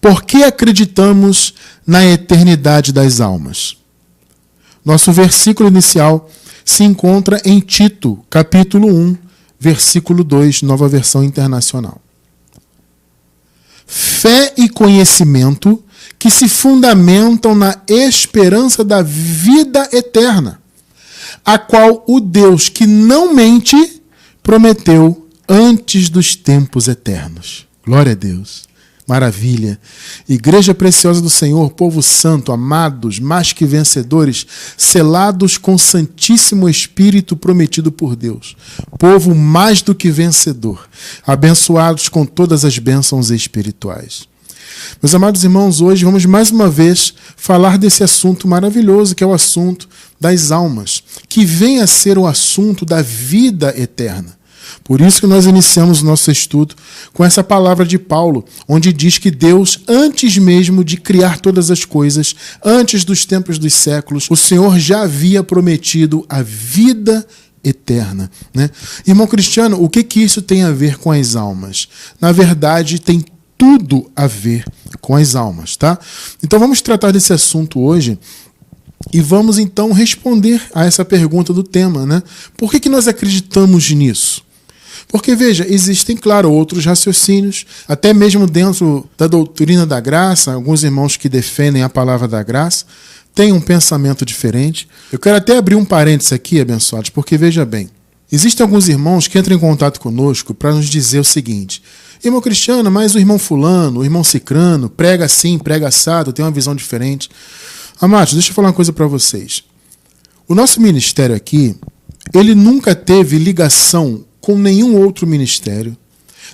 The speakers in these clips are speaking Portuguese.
Por que acreditamos na eternidade das almas? Nosso versículo inicial se encontra em Tito, capítulo 1, versículo 2, Nova Versão Internacional. Fé e conhecimento que se fundamentam na esperança da vida eterna, a qual o Deus que não mente prometeu antes dos tempos eternos. Glória a Deus. Maravilha. Igreja preciosa do Senhor, povo santo, amados, mais que vencedores, selados com Santíssimo Espírito prometido por Deus. Povo mais do que vencedor, abençoados com todas as bênçãos espirituais. Meus amados irmãos, hoje vamos mais uma vez falar desse assunto maravilhoso, que é o assunto das almas, que vem a ser o assunto da vida eterna. Por isso que nós iniciamos o nosso estudo com essa palavra de Paulo, onde diz que Deus, antes mesmo de criar todas as coisas, antes dos tempos dos séculos, o Senhor já havia prometido a vida eterna, né? Irmão Cristiano, o que isso tem a ver com as almas? Na verdade, tem tudo a ver com as almas, tá? Então vamos tratar desse assunto hoje e vamos então responder a essa pergunta do tema, né? Por que nós acreditamos nisso? Porque, veja, existem, claro, outros raciocínios, até mesmo dentro da doutrina da graça, alguns irmãos que defendem a palavra da graça têm um pensamento diferente. Eu quero até abrir um parênteses aqui, abençoados, porque, veja bem, existem alguns irmãos que entram em contato conosco para nos dizer o seguinte: irmão Cristiano, mas o irmão fulano, o irmão cicrano, prega assim, prega assado, tem uma visão diferente. Amados, deixa eu falar uma coisa para vocês. O nosso ministério aqui, ele nunca teve ligação com nenhum outro ministério,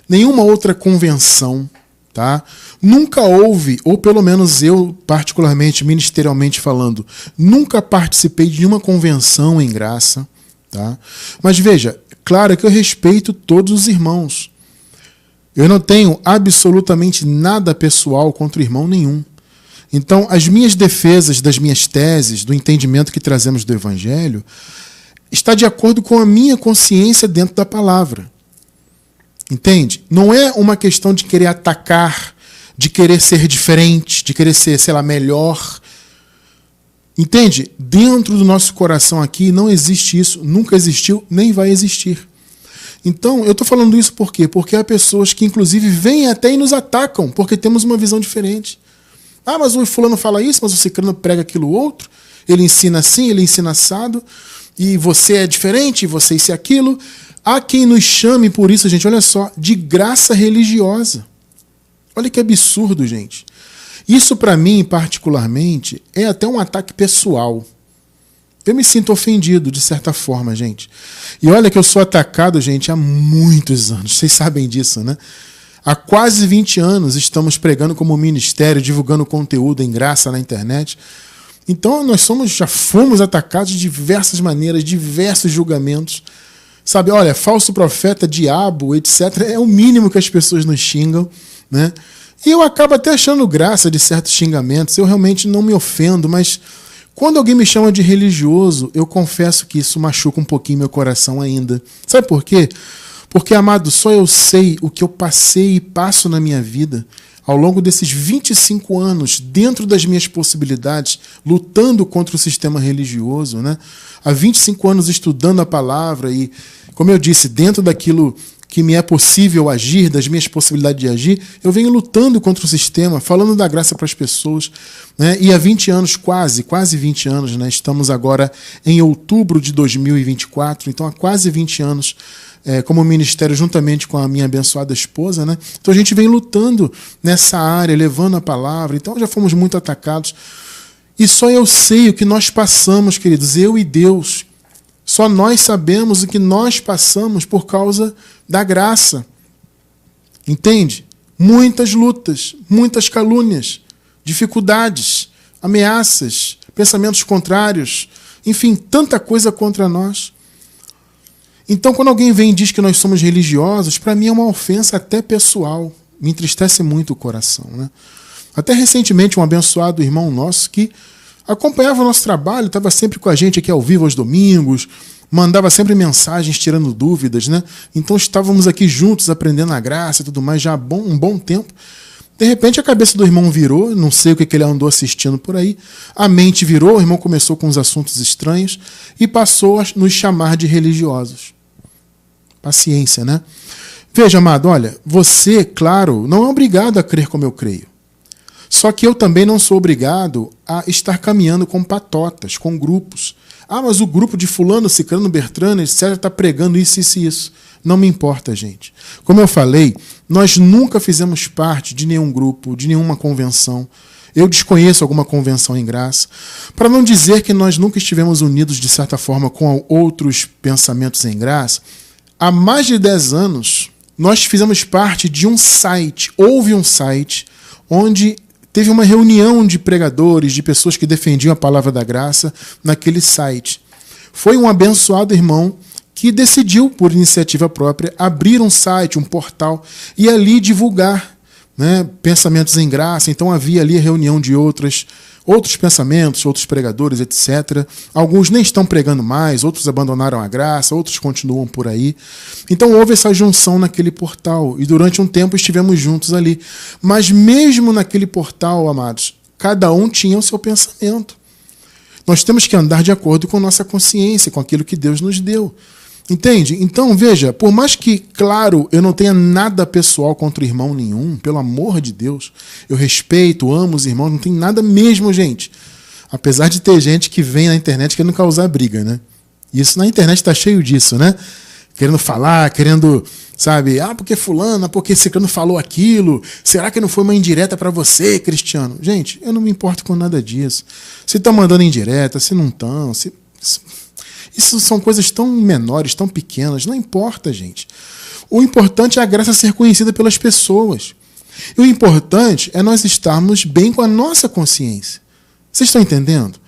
nenhuma outra convenção, tá? Nunca houve, ou pelo menos eu, particularmente, ministerialmente falando, nunca participei de nenhuma convenção em graça, tá? Mas veja, claro que eu respeito todos os irmãos. Eu não tenho absolutamente nada pessoal contra irmão nenhum. Então, as minhas defesas das minhas teses, do entendimento que trazemos do Evangelho, está de acordo com a minha consciência dentro da palavra. Entende? Não é uma questão de querer atacar, de querer ser diferente, de querer ser, sei lá, melhor. Entende? Dentro do nosso coração aqui não existe isso, nunca existiu, nem vai existir. Então, eu estou falando isso por quê? Porque há pessoas que, inclusive, vêm até e nos atacam, porque temos uma visão diferente. Ah, mas o fulano fala isso, mas o ciclano prega aquilo outro, ele ensina assim, ele ensina assado, e você é diferente, você isso e aquilo. Há quem nos chame por isso, gente, olha só, de graça religiosa. Olha que absurdo, gente. Isso, para mim, particularmente, é até um ataque pessoal. Eu me sinto ofendido, de certa forma, gente. E olha que eu sou atacado, gente, há muitos anos. Vocês sabem disso, né? Há quase 20 anos estamos pregando como ministério, divulgando conteúdo em graça na internet. Então nós já fomos atacados de diversas maneiras, diversos julgamentos. Sabe, olha, falso profeta, diabo, etc. É o mínimo que as pessoas nos xingam, né? E eu acabo até achando graça de certos xingamentos. Eu realmente não me ofendo, mas quando alguém me chama de religioso, eu confesso que isso machuca um pouquinho meu coração ainda. Sabe por quê? Porque, amado, só eu sei o que eu passei e passo na minha vida ao longo desses 25 anos, dentro das minhas possibilidades, lutando contra o sistema religioso, né? Há 25 anos estudando a palavra e, como eu disse, dentro daquilo que me é possível agir, das minhas possibilidades de agir, eu venho lutando contra o sistema, falando da graça para as pessoas, né? E há 20 anos, quase 20 anos, né? Estamos agora em outubro de 2024, então há quase 20 anos, como ministério, juntamente com a minha abençoada esposa, né? Então a gente vem lutando nessa área, levando a palavra. Então já fomos muito atacados. E só eu sei o que nós passamos, queridos, eu e Deus. Só nós sabemos o que nós passamos por causa da graça. Entende? Muitas lutas, muitas calúnias, dificuldades, ameaças, pensamentos contrários, enfim, tanta coisa contra nós. Então, quando alguém vem e diz que nós somos religiosos, para mim é uma ofensa até pessoal. Me entristece muito o coração, né? Até recentemente, um abençoado irmão nosso que acompanhava o nosso trabalho, estava sempre com a gente aqui ao vivo aos domingos, mandava sempre mensagens tirando dúvidas, né? Então estávamos aqui juntos aprendendo a graça e tudo mais já há um bom tempo. De repente a cabeça do irmão virou, não sei o que ele andou assistindo por aí, a mente virou, o irmão começou com uns assuntos estranhos e passou a nos chamar de religiosos. Paciência, né? Veja, amado, olha, você, claro, não é obrigado a crer como eu creio. Só que eu também não sou obrigado a estar caminhando com patotas, com grupos. Ah, mas o grupo de fulano, ciclano, Bertrano, etc., está pregando isso, isso e isso. Não me importa, gente. Como eu falei, nós nunca fizemos parte de nenhum grupo, de nenhuma convenção. Eu desconheço alguma convenção em graça. Para não dizer que nós nunca estivemos unidos, de certa forma, com outros pensamentos em graça, há mais de 10 anos, nós fizemos parte de um site. Houve um site onde teve uma reunião de pregadores, de pessoas que defendiam a palavra da graça naquele site. Foi um abençoado irmão que decidiu, por iniciativa própria, abrir um site, um portal, e ali divulgar, né, pensamentos em graça. Então havia ali a reunião de outros pensamentos, outros pregadores, etc. Alguns nem estão pregando mais, outros abandonaram a graça, outros continuam por aí. Então houve essa junção naquele portal e durante um tempo estivemos juntos ali. Mas mesmo naquele portal, amados, cada um tinha o seu pensamento. Nós temos que andar de acordo com nossa consciência, com aquilo que Deus nos deu. Entende? Então, veja, por mais que, claro, eu não tenha nada pessoal contra o irmão nenhum, pelo amor de Deus, eu respeito, amo os irmãos, não tem nada mesmo, gente. Apesar de ter gente que vem na internet querendo causar briga, né? Isso na internet está cheio disso, né? Querendo falar, querendo, sabe, porque fulano, porque ciclano falou aquilo, será que não foi uma indireta para você, Cristiano? Gente, eu não me importo com nada disso. Se estão mandando indireta, se não estão, isso são coisas tão menores, tão pequenas, não importa, gente. O importante é a graça ser conhecida pelas pessoas. E o importante é nós estarmos bem com a nossa consciência. Vocês estão entendendo?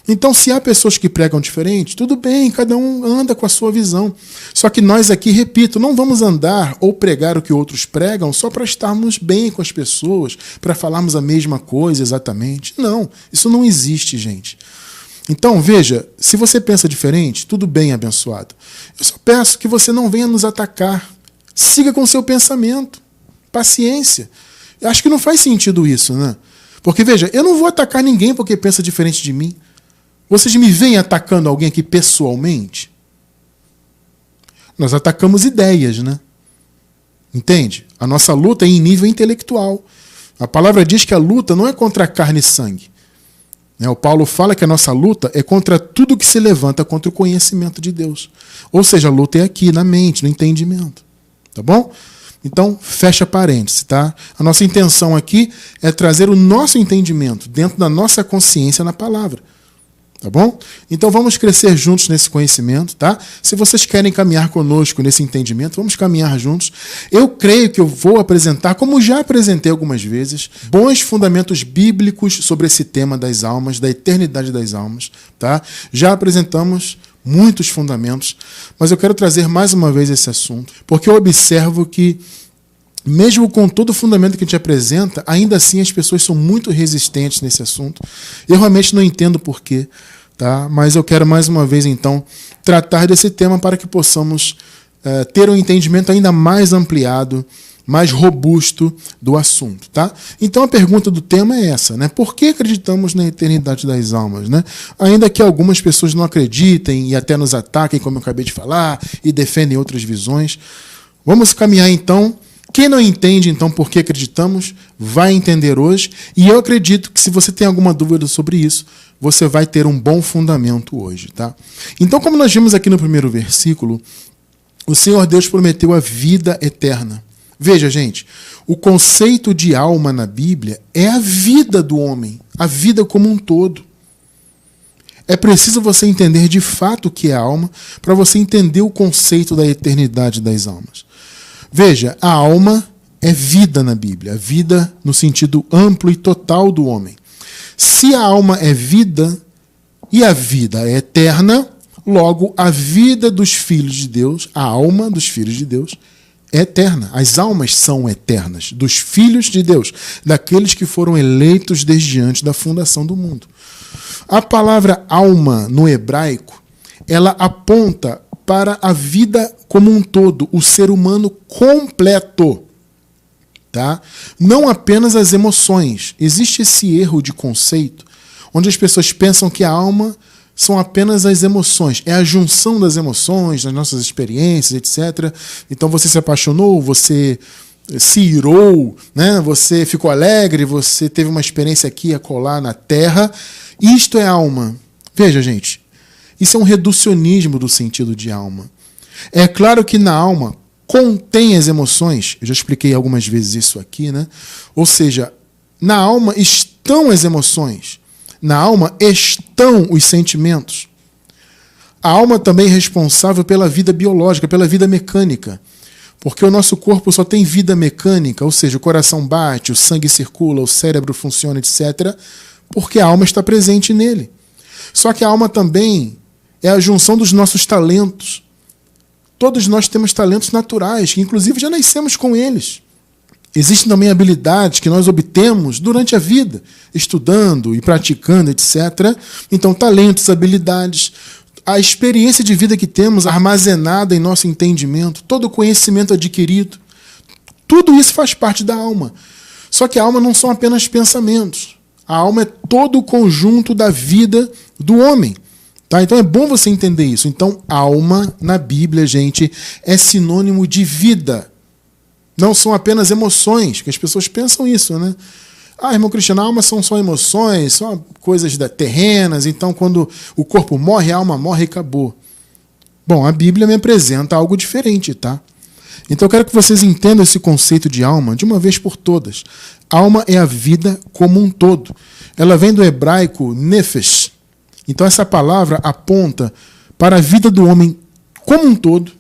Então, se há pessoas que pregam diferente, tudo bem, cada um anda com a sua visão. Só que nós aqui, repito, não vamos andar ou pregar o que outros pregam só para estarmos bem com as pessoas, para falarmos a mesma coisa exatamente. Não, isso não existe, gente. Então, veja, se você pensa diferente, tudo bem, abençoado. Eu só peço que você não venha nos atacar. Siga com o seu pensamento. Paciência. Eu acho que não faz sentido isso, né? Porque, veja, eu não vou atacar ninguém porque pensa diferente de mim. Vocês me veem atacando alguém aqui pessoalmente? Nós atacamos ideias, né? Entende? A nossa luta é em nível intelectual. A palavra diz que a luta não é contra a carne e sangue. O Paulo fala que a nossa luta é contra tudo que se levanta contra o conhecimento de Deus. Ou seja, a luta é aqui, na mente, no entendimento. Tá bom? Então, fecha parênteses, tá? A nossa intenção aqui é trazer o nosso entendimento dentro da nossa consciência na palavra. Tá bom? Então vamos crescer juntos nesse conhecimento, tá? Se vocês querem caminhar conosco nesse entendimento, vamos caminhar juntos. Eu creio que eu vou apresentar, como já apresentei algumas vezes, bons fundamentos bíblicos sobre esse tema das almas, da eternidade das almas, tá? Já apresentamos muitos fundamentos, mas eu quero trazer mais uma vez esse assunto, porque eu observo que mesmo com todo o fundamento que a gente apresenta, ainda assim as pessoas são muito resistentes nesse assunto. Eu realmente não entendo por quê, tá? Mas eu quero mais uma vez, então, tratar desse tema para que possamos ter um entendimento ainda mais ampliado, mais robusto do assunto, tá? Então a pergunta do tema é essa, né? Por que acreditamos na eternidade das almas, né? Ainda que algumas pessoas não acreditem e até nos ataquem, como eu acabei de falar, e defendem outras visões, vamos caminhar então. Quem não entende, então, por que acreditamos, vai entender hoje. E eu acredito que se você tem alguma dúvida sobre isso, você vai ter um bom fundamento hoje, tá? Então, como nós vimos aqui no primeiro versículo, o Senhor Deus prometeu a vida eterna. Veja, gente, o conceito de alma na Bíblia é a vida do homem, a vida como um todo. É preciso você entender de fato o que é alma para você entender o conceito da eternidade das almas. Veja, a alma é vida na Bíblia, a vida no sentido amplo e total do homem. Se a alma é vida e a vida é eterna, logo a vida dos filhos de Deus, a alma dos filhos de Deus, é eterna. As almas são eternas, dos filhos de Deus, daqueles que foram eleitos desde antes da fundação do mundo. A palavra alma no hebraico, ela aponta para a vida como um todo, o ser humano completo. tá? Não apenas as emoções. Existe esse erro de conceito, onde as pessoas pensam que a alma são apenas as emoções. É a junção das emoções, das nossas experiências, etc. Então você se apaixonou, você se irou, né? Você ficou alegre, você teve uma experiência aqui a colar na terra. Isto é alma. Veja, gente, isso é um reducionismo do sentido de alma. É claro que na alma contém as emoções, eu já expliquei algumas vezes isso aqui, né? Ou seja, na alma estão as emoções, na alma estão os sentimentos. A alma também é responsável pela vida biológica, pela vida mecânica, porque o nosso corpo só tem vida mecânica, ou seja, o coração bate, o sangue circula, o cérebro funciona, etc., porque a alma está presente nele. Só que a alma também é a junção dos nossos talentos. Todos nós temos talentos naturais, que inclusive já nascemos com eles. Existem também habilidades que nós obtemos durante a vida, estudando e praticando, etc. Então, talentos, habilidades, a experiência de vida que temos armazenada em nosso entendimento, todo o conhecimento adquirido, tudo isso faz parte da alma. Só que a alma não são apenas pensamentos. A alma é todo o conjunto da vida do homem. Tá? Então é bom você entender isso. Então, alma, na Bíblia, gente, é sinônimo de vida. Não são apenas emoções, que as pessoas pensam isso, né? Ah, irmão Cristiano, a alma são só emoções, só coisas terrenas, então quando o corpo morre, a alma morre e acabou. Bom, a Bíblia me apresenta algo diferente, tá? Então eu quero que vocês entendam esse conceito de alma de uma vez por todas. Alma é a vida como um todo. Ela vem do hebraico nefesh. Então essa palavra aponta para a vida do homem como um todo,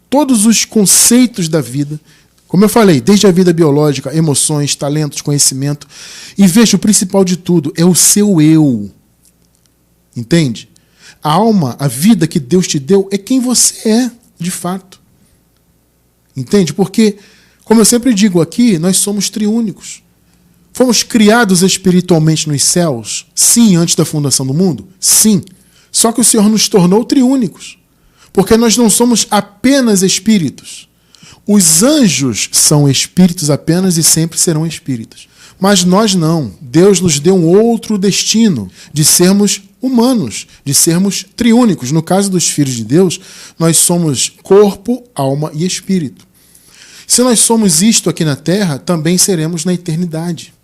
todos os conceitos da vida, como eu falei, desde a vida biológica, emoções, talentos, conhecimento. E veja, o principal de tudo é o seu eu. Entende? A alma, a vida que Deus te deu, é quem você é, de fato. Entende? Porque, como eu sempre digo aqui, nós somos triúnicos. Fomos criados espiritualmente nos céus? Sim, antes da fundação do mundo? Sim. Só que o Senhor nos tornou triúnicos. Porque nós não somos apenas espíritos. Os anjos são espíritos apenas e sempre serão espíritos. Mas nós não. Deus nos deu um outro destino, de sermos humanos, de sermos triúnicos. No caso dos filhos de Deus, nós somos corpo, alma e espírito. Se nós somos isto aqui na Terra, também seremos na eternidade.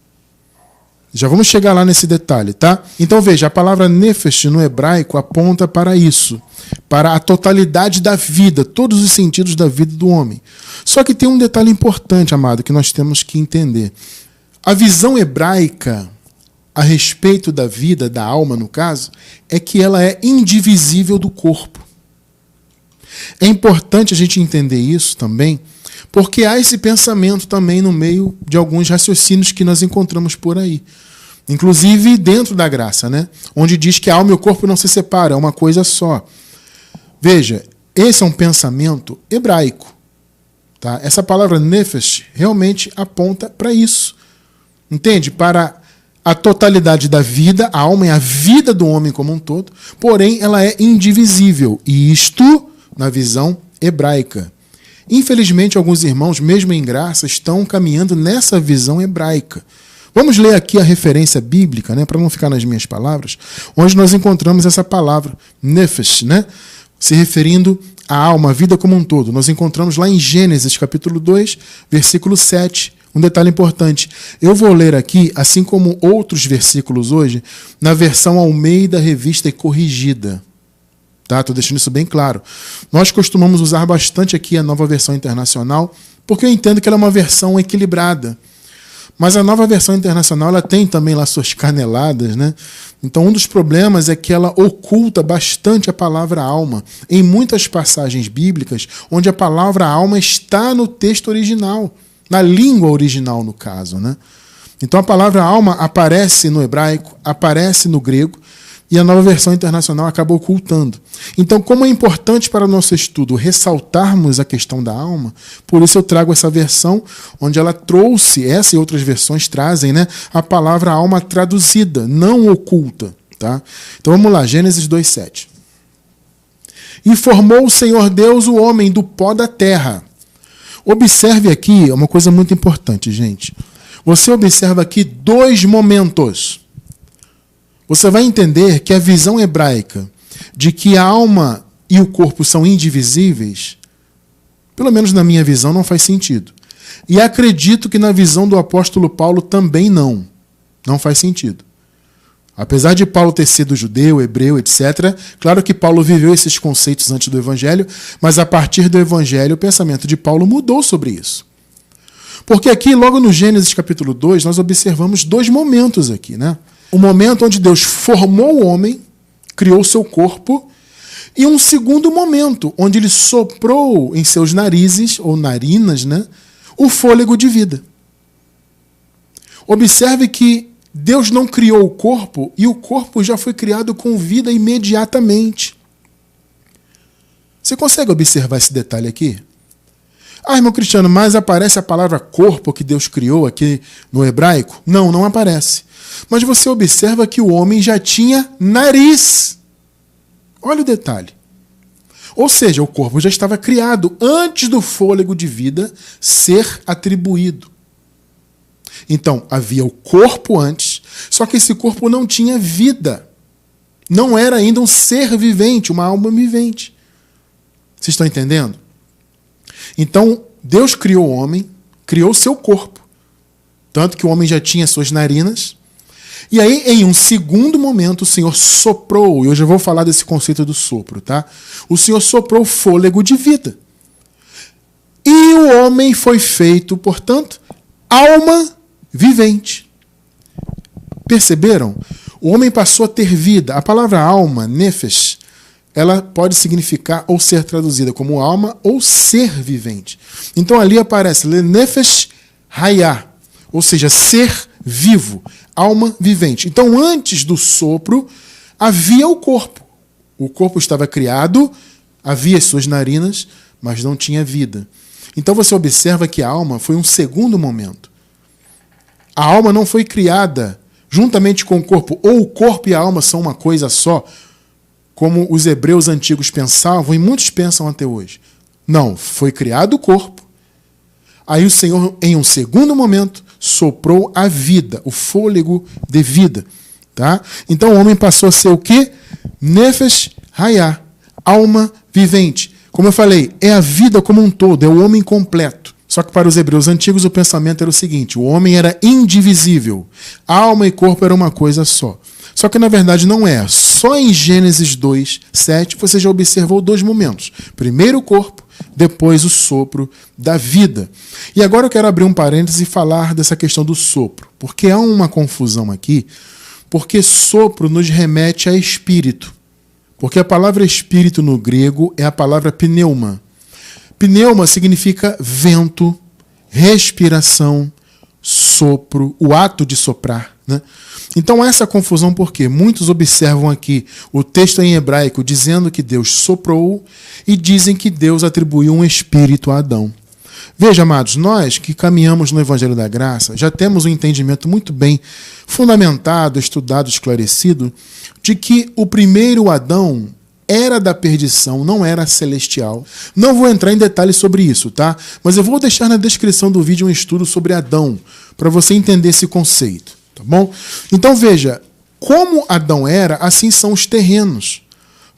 Já vamos chegar lá nesse detalhe, tá? Então veja, a palavra nefesh no hebraico aponta para isso, para a totalidade da vida, todos os sentidos da vida do homem. Só que tem um detalhe importante, amado, que nós temos que entender. A visão hebraica a respeito da vida, da alma no caso, é que ela é indivisível do corpo. É importante a gente entender isso também, porque há esse pensamento também no meio de alguns raciocínios que nós encontramos por aí. Inclusive dentro da graça, né? Onde diz que a alma e o corpo não se separam, é uma coisa só. Veja, esse é um pensamento hebraico. Tá? Essa palavra nefesh realmente aponta para isso. Entende? Para a totalidade da vida, a alma é a vida do homem como um todo, porém ela é indivisível. E isto na visão hebraica. Infelizmente, alguns irmãos, mesmo em graça, estão caminhando nessa visão hebraica. Vamos ler aqui a referência bíblica, né, para não ficar nas minhas palavras, onde nós encontramos essa palavra, nefesh, né, se referindo à alma, a vida como um todo. Nós encontramos lá em Gênesis, capítulo 2, versículo 7. Um detalhe importante. Eu vou ler aqui, assim como outros versículos hoje, na versão Almeida Revista e Corrigida. Estou deixando isso bem claro. Nós costumamos usar bastante aqui a Nova Versão Internacional, porque eu entendo que ela é uma versão equilibrada. Mas a Nova Versão Internacional ela tem também lá suas caneladas, né? Então um dos problemas é que ela oculta bastante a palavra alma em muitas passagens bíblicas, onde a palavra alma está no texto original, na língua original no caso, né? Então a palavra alma aparece no hebraico, aparece no grego, e a Nova Versão Internacional acaba ocultando. Então, como é importante para o nosso estudo ressaltarmos a questão da alma, por isso eu trago essa versão, onde ela trouxe, essa e outras versões trazem, né, a palavra alma traduzida, não oculta. Tá? Então vamos lá, Gênesis 2,7. E formou o Senhor Deus o homem do pó da terra, Observe aqui uma coisa muito importante, gente. Você observa aqui 2 momentos. Você vai entender que a visão hebraica de que a alma e o corpo são indivisíveis, pelo menos na minha visão, não faz sentido. E acredito que na visão do apóstolo Paulo também não faz sentido. Apesar de Paulo ter sido judeu, hebreu, etc., claro que Paulo viveu esses conceitos antes do Evangelho, mas a partir do Evangelho o pensamento de Paulo mudou sobre isso. Porque aqui, logo no Gênesis capítulo 2, nós observamos 2 momentos aqui, né? O momento onde Deus formou o homem, criou o seu corpo, e um segundo momento, onde ele soprou em seus narizes, ou narinas, né, o fôlego de vida. Observe que Deus não criou o corpo, e o corpo já foi criado com vida imediatamente. Você consegue observar esse detalhe aqui? Ah, irmão Cristiano, mas aparece a palavra corpo que Deus criou aqui no hebraico? Não aparece. Mas você observa que o homem já tinha nariz. Olha o detalhe. Ou seja, o corpo já estava criado antes do fôlego de vida ser atribuído. Então, havia o corpo antes, só que esse corpo não tinha vida. Não era ainda um ser vivente, uma alma vivente. Vocês estão entendendo? Então, Deus criou o homem, criou seu corpo. Tanto que o homem já tinha suas narinas. E aí, em um segundo momento, o Senhor soprou, e hoje eu vou falar desse conceito do sopro, tá? O Senhor soprou fôlego de vida. E o homem foi feito, portanto, alma vivente. Perceberam? O homem passou a ter vida. A palavra alma, nefesh, ela pode significar ou ser traduzida como alma ou ser vivente. Então ali aparece nefesh hayah, ou seja, ser vivo, alma vivente. Então antes do sopro havia o corpo. O corpo estava criado, havia as suas narinas, mas não tinha vida. Então você observa que a alma foi um segundo momento. A alma não foi criada juntamente com o corpo, ou o corpo e a alma são uma coisa só, como os hebreus antigos pensavam, e muitos pensam até hoje. Não, foi criado o corpo. Aí o Senhor, em um segundo momento, soprou a vida, o fôlego de vida. Tá? Então o homem passou a ser o quê? Nefesh hayah, alma vivente. Como eu falei, é a vida como um todo, é o homem completo. Só que para os hebreus antigos o pensamento era o seguinte: o homem era indivisível. Alma e corpo eram uma coisa só. Só que na verdade não é. Só em Gênesis 2, 7, você já observou 2 momentos. Primeiro o corpo, depois o sopro da vida. E agora eu quero abrir um parêntese e falar dessa questão do sopro. Porque há uma confusão aqui, porque sopro nos remete a espírito. Porque a palavra espírito no grego é a palavra pneuma. Pneuma significa vento, respiração, sopro, o ato de soprar, né? Então essa confusão porque muitos observam aqui o texto em hebraico dizendo que Deus soprou e dizem que Deus atribuiu um espírito a Adão. Veja, amados, nós que caminhamos no Evangelho da Graça já temos um entendimento muito bem fundamentado, estudado, esclarecido de que o primeiro Adão era da perdição, não era celestial. Não vou entrar em detalhes sobre isso, tá? Mas eu vou deixar na descrição do vídeo um estudo sobre Adão, para você entender esse conceito, tá bom? Então veja, como Adão era, assim são os terrenos.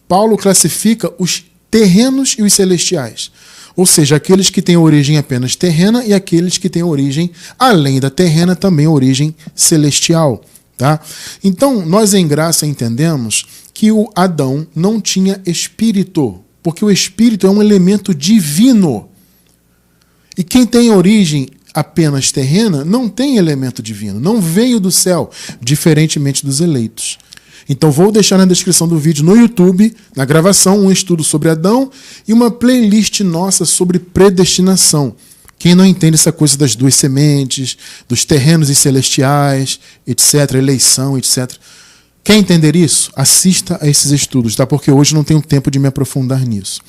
Paulo classifica os terrenos e os celestiais. Ou seja, aqueles que têm origem apenas terrena e aqueles que têm origem, além da terrena, também origem celestial, tá? Então, nós em graça entendemos que o Adão não tinha espírito, porque o espírito é um elemento divino. E quem tem origem apenas terrena não tem elemento divino, não veio do céu, diferentemente dos eleitos. Então vou deixar na descrição do vídeo no YouTube, na gravação, um estudo sobre Adão e uma playlist nossa sobre predestinação. Quem não entende essa coisa das 2 sementes, dos terrenos e celestiais, etc., eleição, etc., quer entender isso? Assista a esses estudos, tá? Porque hoje não tenho tempo de me aprofundar nisso.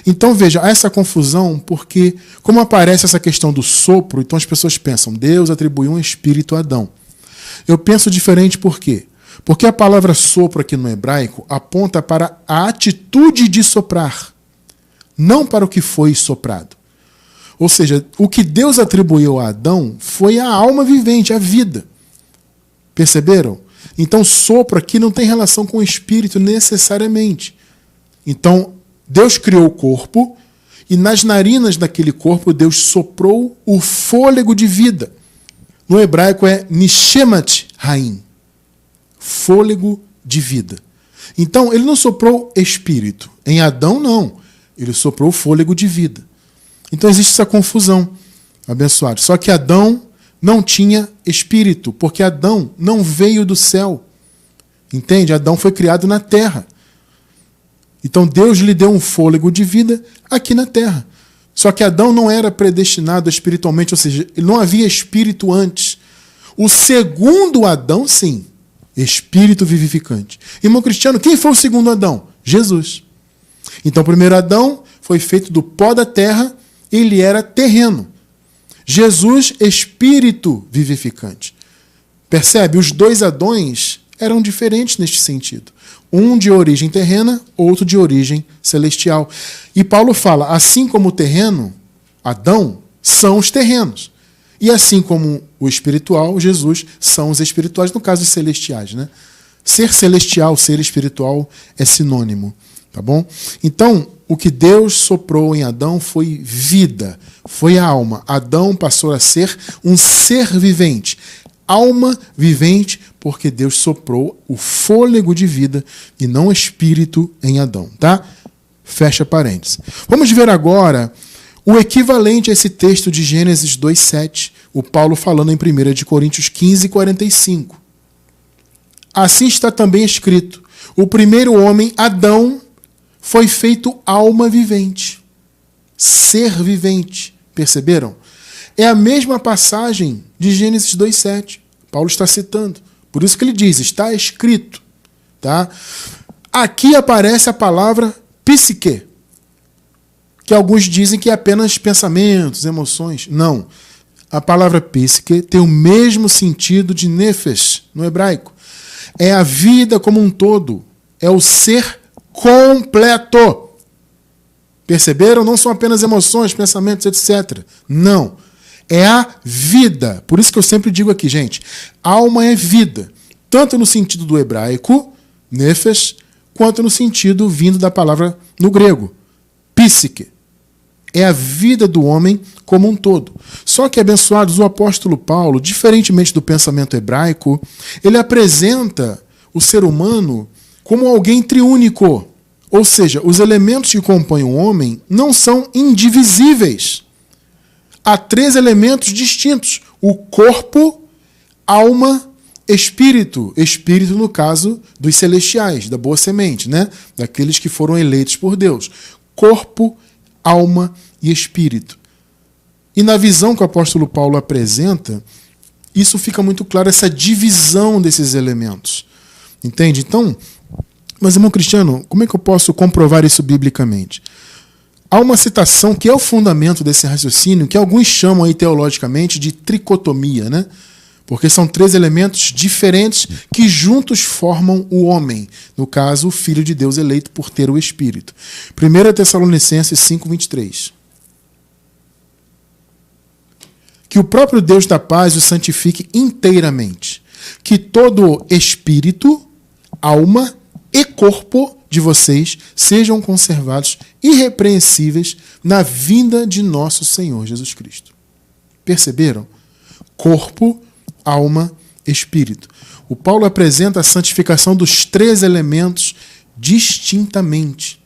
Então veja, há essa confusão porque, como aparece essa questão do sopro, então as pessoas pensam, Deus atribuiu um espírito a Adão. Eu penso diferente por quê? Porque a palavra sopro aqui no hebraico aponta para a atitude de soprar, não para o que foi soprado. Ou seja, o que Deus atribuiu a Adão foi a alma vivente, a vida. Perceberam? Então, sopro aqui não tem relação com o espírito necessariamente. Então, Deus criou o corpo e nas narinas daquele corpo Deus soprou o fôlego de vida. No hebraico é Nishemat Haim. Fôlego de vida. Então, ele não soprou espírito. Em Adão, não. Ele soprou o fôlego de vida. Então, existe essa confusão, abençoado. Só que Adão não tinha espírito, porque Adão não veio do céu. Entende? Adão foi criado na terra. Então, Deus lhe deu um fôlego de vida aqui na terra. Só que Adão não era predestinado espiritualmente, ou seja, não havia espírito antes. O segundo Adão, sim. Espírito vivificante. Irmão Cristiano, quem foi o segundo Adão? Jesus. Então, o primeiro Adão foi feito do pó da terra, ele era terreno. Jesus, espírito vivificante. Percebe? Os dois Adões eram diferentes neste sentido. Um de origem terrena, outro de origem celestial. E Paulo fala, assim como o terreno, Adão, são os terrenos. E assim como o espiritual, Jesus, são os espirituais, no caso os celestiais, né? Ser celestial, ser espiritual é sinônimo, tá bom? Então, o que Deus soprou em Adão foi vida, foi a alma. Adão passou a ser um ser vivente, alma vivente, porque Deus soprou o fôlego de vida e não espírito em Adão, tá? Fecha parênteses. Vamos ver agora o equivalente a esse texto de Gênesis 2:7, o Paulo falando em 1 de Coríntios 15:45. Assim está também escrito: o primeiro homem, Adão, foi feito alma vivente, ser vivente. Perceberam? É a mesma passagem de Gênesis 2:7. Paulo está citando. Por isso que ele diz, está escrito. Tá? Aqui aparece a palavra psique, que alguns dizem que é apenas pensamentos, emoções. Não. A palavra psique tem o mesmo sentido de nefesh no hebraico. É a vida como um todo. É o ser completo. Perceberam? Não são apenas emoções, pensamentos, etc. Não. É a vida. Por isso que eu sempre digo aqui, gente, alma é vida. Tanto no sentido do hebraico, nefesh, quanto no sentido vindo da palavra no grego, psique. É a vida do homem como um todo. Só que, abençoados, o apóstolo Paulo, diferentemente do pensamento hebraico, ele apresenta o ser humano como alguém triúnico. Ou seja, os elementos que compõem o homem não são indivisíveis. Há 3 elementos distintos: o corpo, alma, espírito. Espírito, no caso dos celestiais, da boa semente, né? Daqueles que foram eleitos por Deus. Corpo, alma e espírito. E na visão que o apóstolo Paulo apresenta, isso fica muito claro, essa divisão desses elementos. Entende? Então, mas, irmão Cristiano, como é que eu posso comprovar isso biblicamente? Há uma citação que é o fundamento desse raciocínio, que alguns chamam aí teologicamente de tricotomia, né? Porque são 3 elementos diferentes que juntos formam o homem. No caso, o Filho de Deus eleito por ter o Espírito. 1 Tessalonicenses 5:23. Que o próprio Deus da paz o santifique inteiramente. Que todo espírito, alma e corpo de vocês sejam conservados irrepreensíveis na vinda de nosso Senhor Jesus Cristo. Perceberam? Corpo, alma, espírito. O Paulo apresenta a santificação dos 3 elementos distintamente.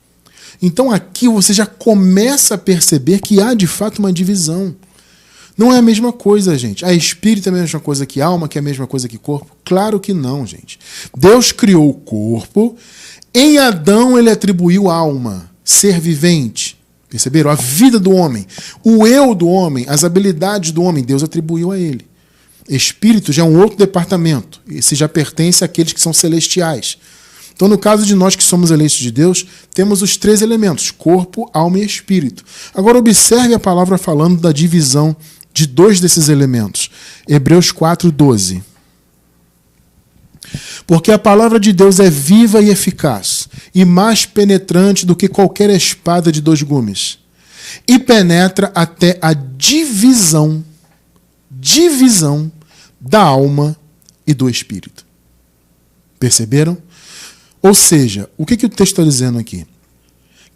Então aqui você já começa a perceber que há de fato uma divisão. Não é a mesma coisa, gente. A espírito é a mesma coisa que alma, que é a mesma coisa que corpo? Claro que não, gente. Deus criou o corpo. Em Adão ele atribuiu alma, ser vivente. Perceberam? A vida do homem, o eu do homem, as habilidades do homem, Deus atribuiu a ele. Espírito já é um outro departamento. Esse já pertence àqueles que são celestiais. Então, no caso de nós que somos eleitos de Deus, temos os 3 elementos, corpo, alma e espírito. Agora, observe a palavra falando da divisão de 2 desses elementos. Hebreus 4:12. Porque a palavra de Deus é viva e eficaz, e mais penetrante do que qualquer espada de 2 gumes. e penetra até a divisão da alma e do espírito. Perceberam? Ou seja, o que o texto está dizendo aqui?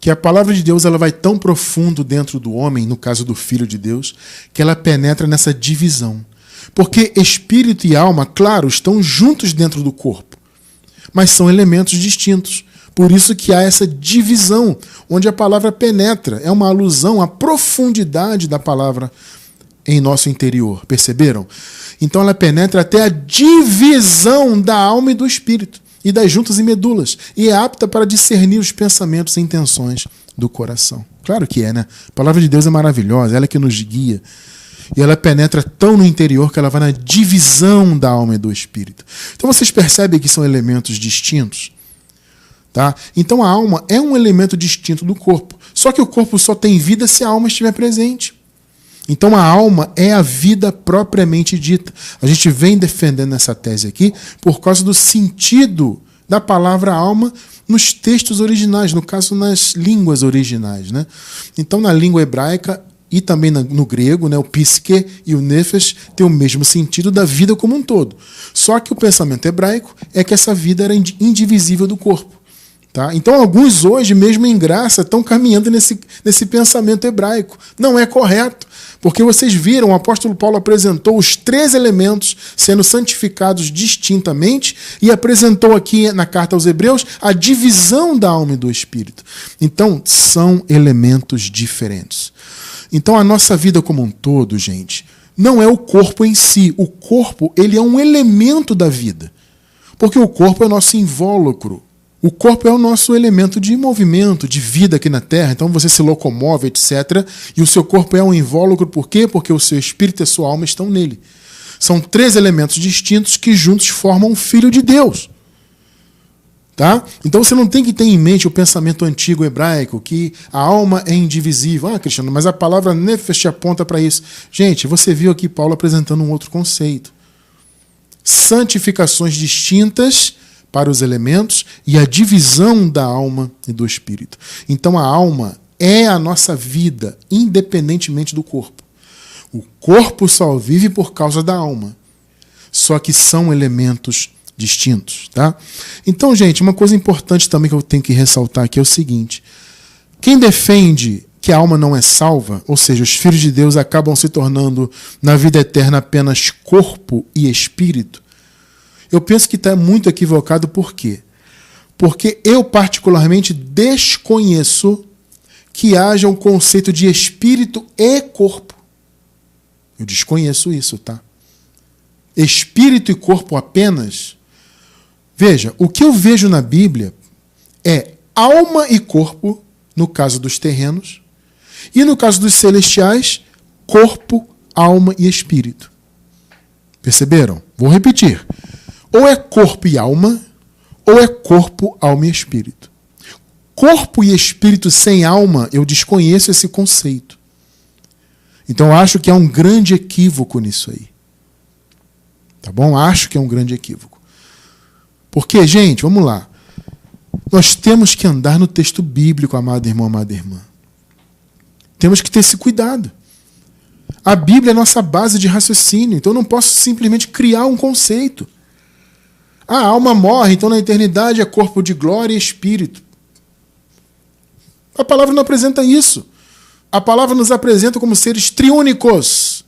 Que a palavra de Deus ela vai tão profundo dentro do homem, no caso do Filho de Deus, que ela penetra nessa divisão. Porque espírito e alma, claro, estão juntos dentro do corpo, mas são elementos distintos. Por isso que há essa divisão, onde a palavra penetra. É uma alusão à profundidade da palavra em nosso interior. Perceberam? Então ela penetra até a divisão da alma e do espírito, e das juntas e medulas, e é apta para discernir os pensamentos e intenções do coração. Claro que é, né? A palavra de Deus é maravilhosa, ela é que nos guia. E ela penetra tão no interior que ela vai na divisão da alma e do espírito. Então vocês percebem que são elementos distintos? Tá? Então a alma é um elemento distinto do corpo. Só que o corpo só tem vida se a alma estiver presente. Então a alma é a vida propriamente dita. A gente vem defendendo essa tese aqui por causa do sentido da palavra alma nos textos originais, no caso nas línguas originais, né? Então na língua hebraica e também no grego, né, o psique e o nefesh têm o mesmo sentido da vida como um todo. Só que o pensamento hebraico é que essa vida era indivisível do corpo. Tá? Então alguns hoje, mesmo em graça, estão caminhando nesse pensamento hebraico. Não é correto, porque vocês viram, o apóstolo Paulo apresentou os 3 elementos sendo santificados distintamente e apresentou aqui na carta aos Hebreus a divisão da alma e do espírito. Então são elementos diferentes. Então a nossa vida como um todo, gente, não é o corpo em si. O corpo, ele é um elemento da vida. Porque o corpo é o nosso invólucro. O corpo é o nosso elemento de movimento, de vida aqui na Terra. Então você se locomove, etc. E o seu corpo é um invólucro. Por quê? Porque o seu espírito e a sua alma estão nele. São 3 elementos distintos que juntos formam o Filho de Deus. Tá? Então você não tem que ter em mente o pensamento antigo hebraico, que a alma é indivisível. Ah, Cristiano, mas a palavra nefesh aponta para isso. Gente, você viu aqui Paulo apresentando um outro conceito. Santificações distintas para os elementos e a divisão da alma e do espírito. Então a alma é a nossa vida, independentemente do corpo. O corpo só vive por causa da alma. Só que são elementos distintos, tá? Então, gente, uma coisa importante também que eu tenho que ressaltar aqui é o seguinte: quem defende que a alma não é salva, ou seja, os filhos de Deus acabam se tornando na vida eterna apenas corpo e espírito, eu penso que está muito equivocado. Por quê? Porque eu particularmente desconheço que haja um conceito de espírito e corpo. Eu desconheço isso, tá? Espírito e corpo apenas. Veja, o que eu vejo na Bíblia é alma e corpo, no caso dos terrenos, e no caso dos celestiais, corpo, alma e espírito. Perceberam? Vou repetir. Ou é corpo e alma, ou é corpo, alma e espírito. Corpo e espírito sem alma, eu desconheço esse conceito. Então eu acho que há um grande equívoco nisso aí. Tá bom? Acho que é um grande equívoco. Porque, gente, vamos lá. Nós temos que andar no texto bíblico, amado irmão, amada irmã. Temos que ter esse cuidado. A Bíblia é a nossa base de raciocínio, então eu não posso simplesmente criar um conceito. A alma morre, então na eternidade é corpo de glória e espírito. A palavra não apresenta isso. A palavra nos apresenta como seres triúnicos.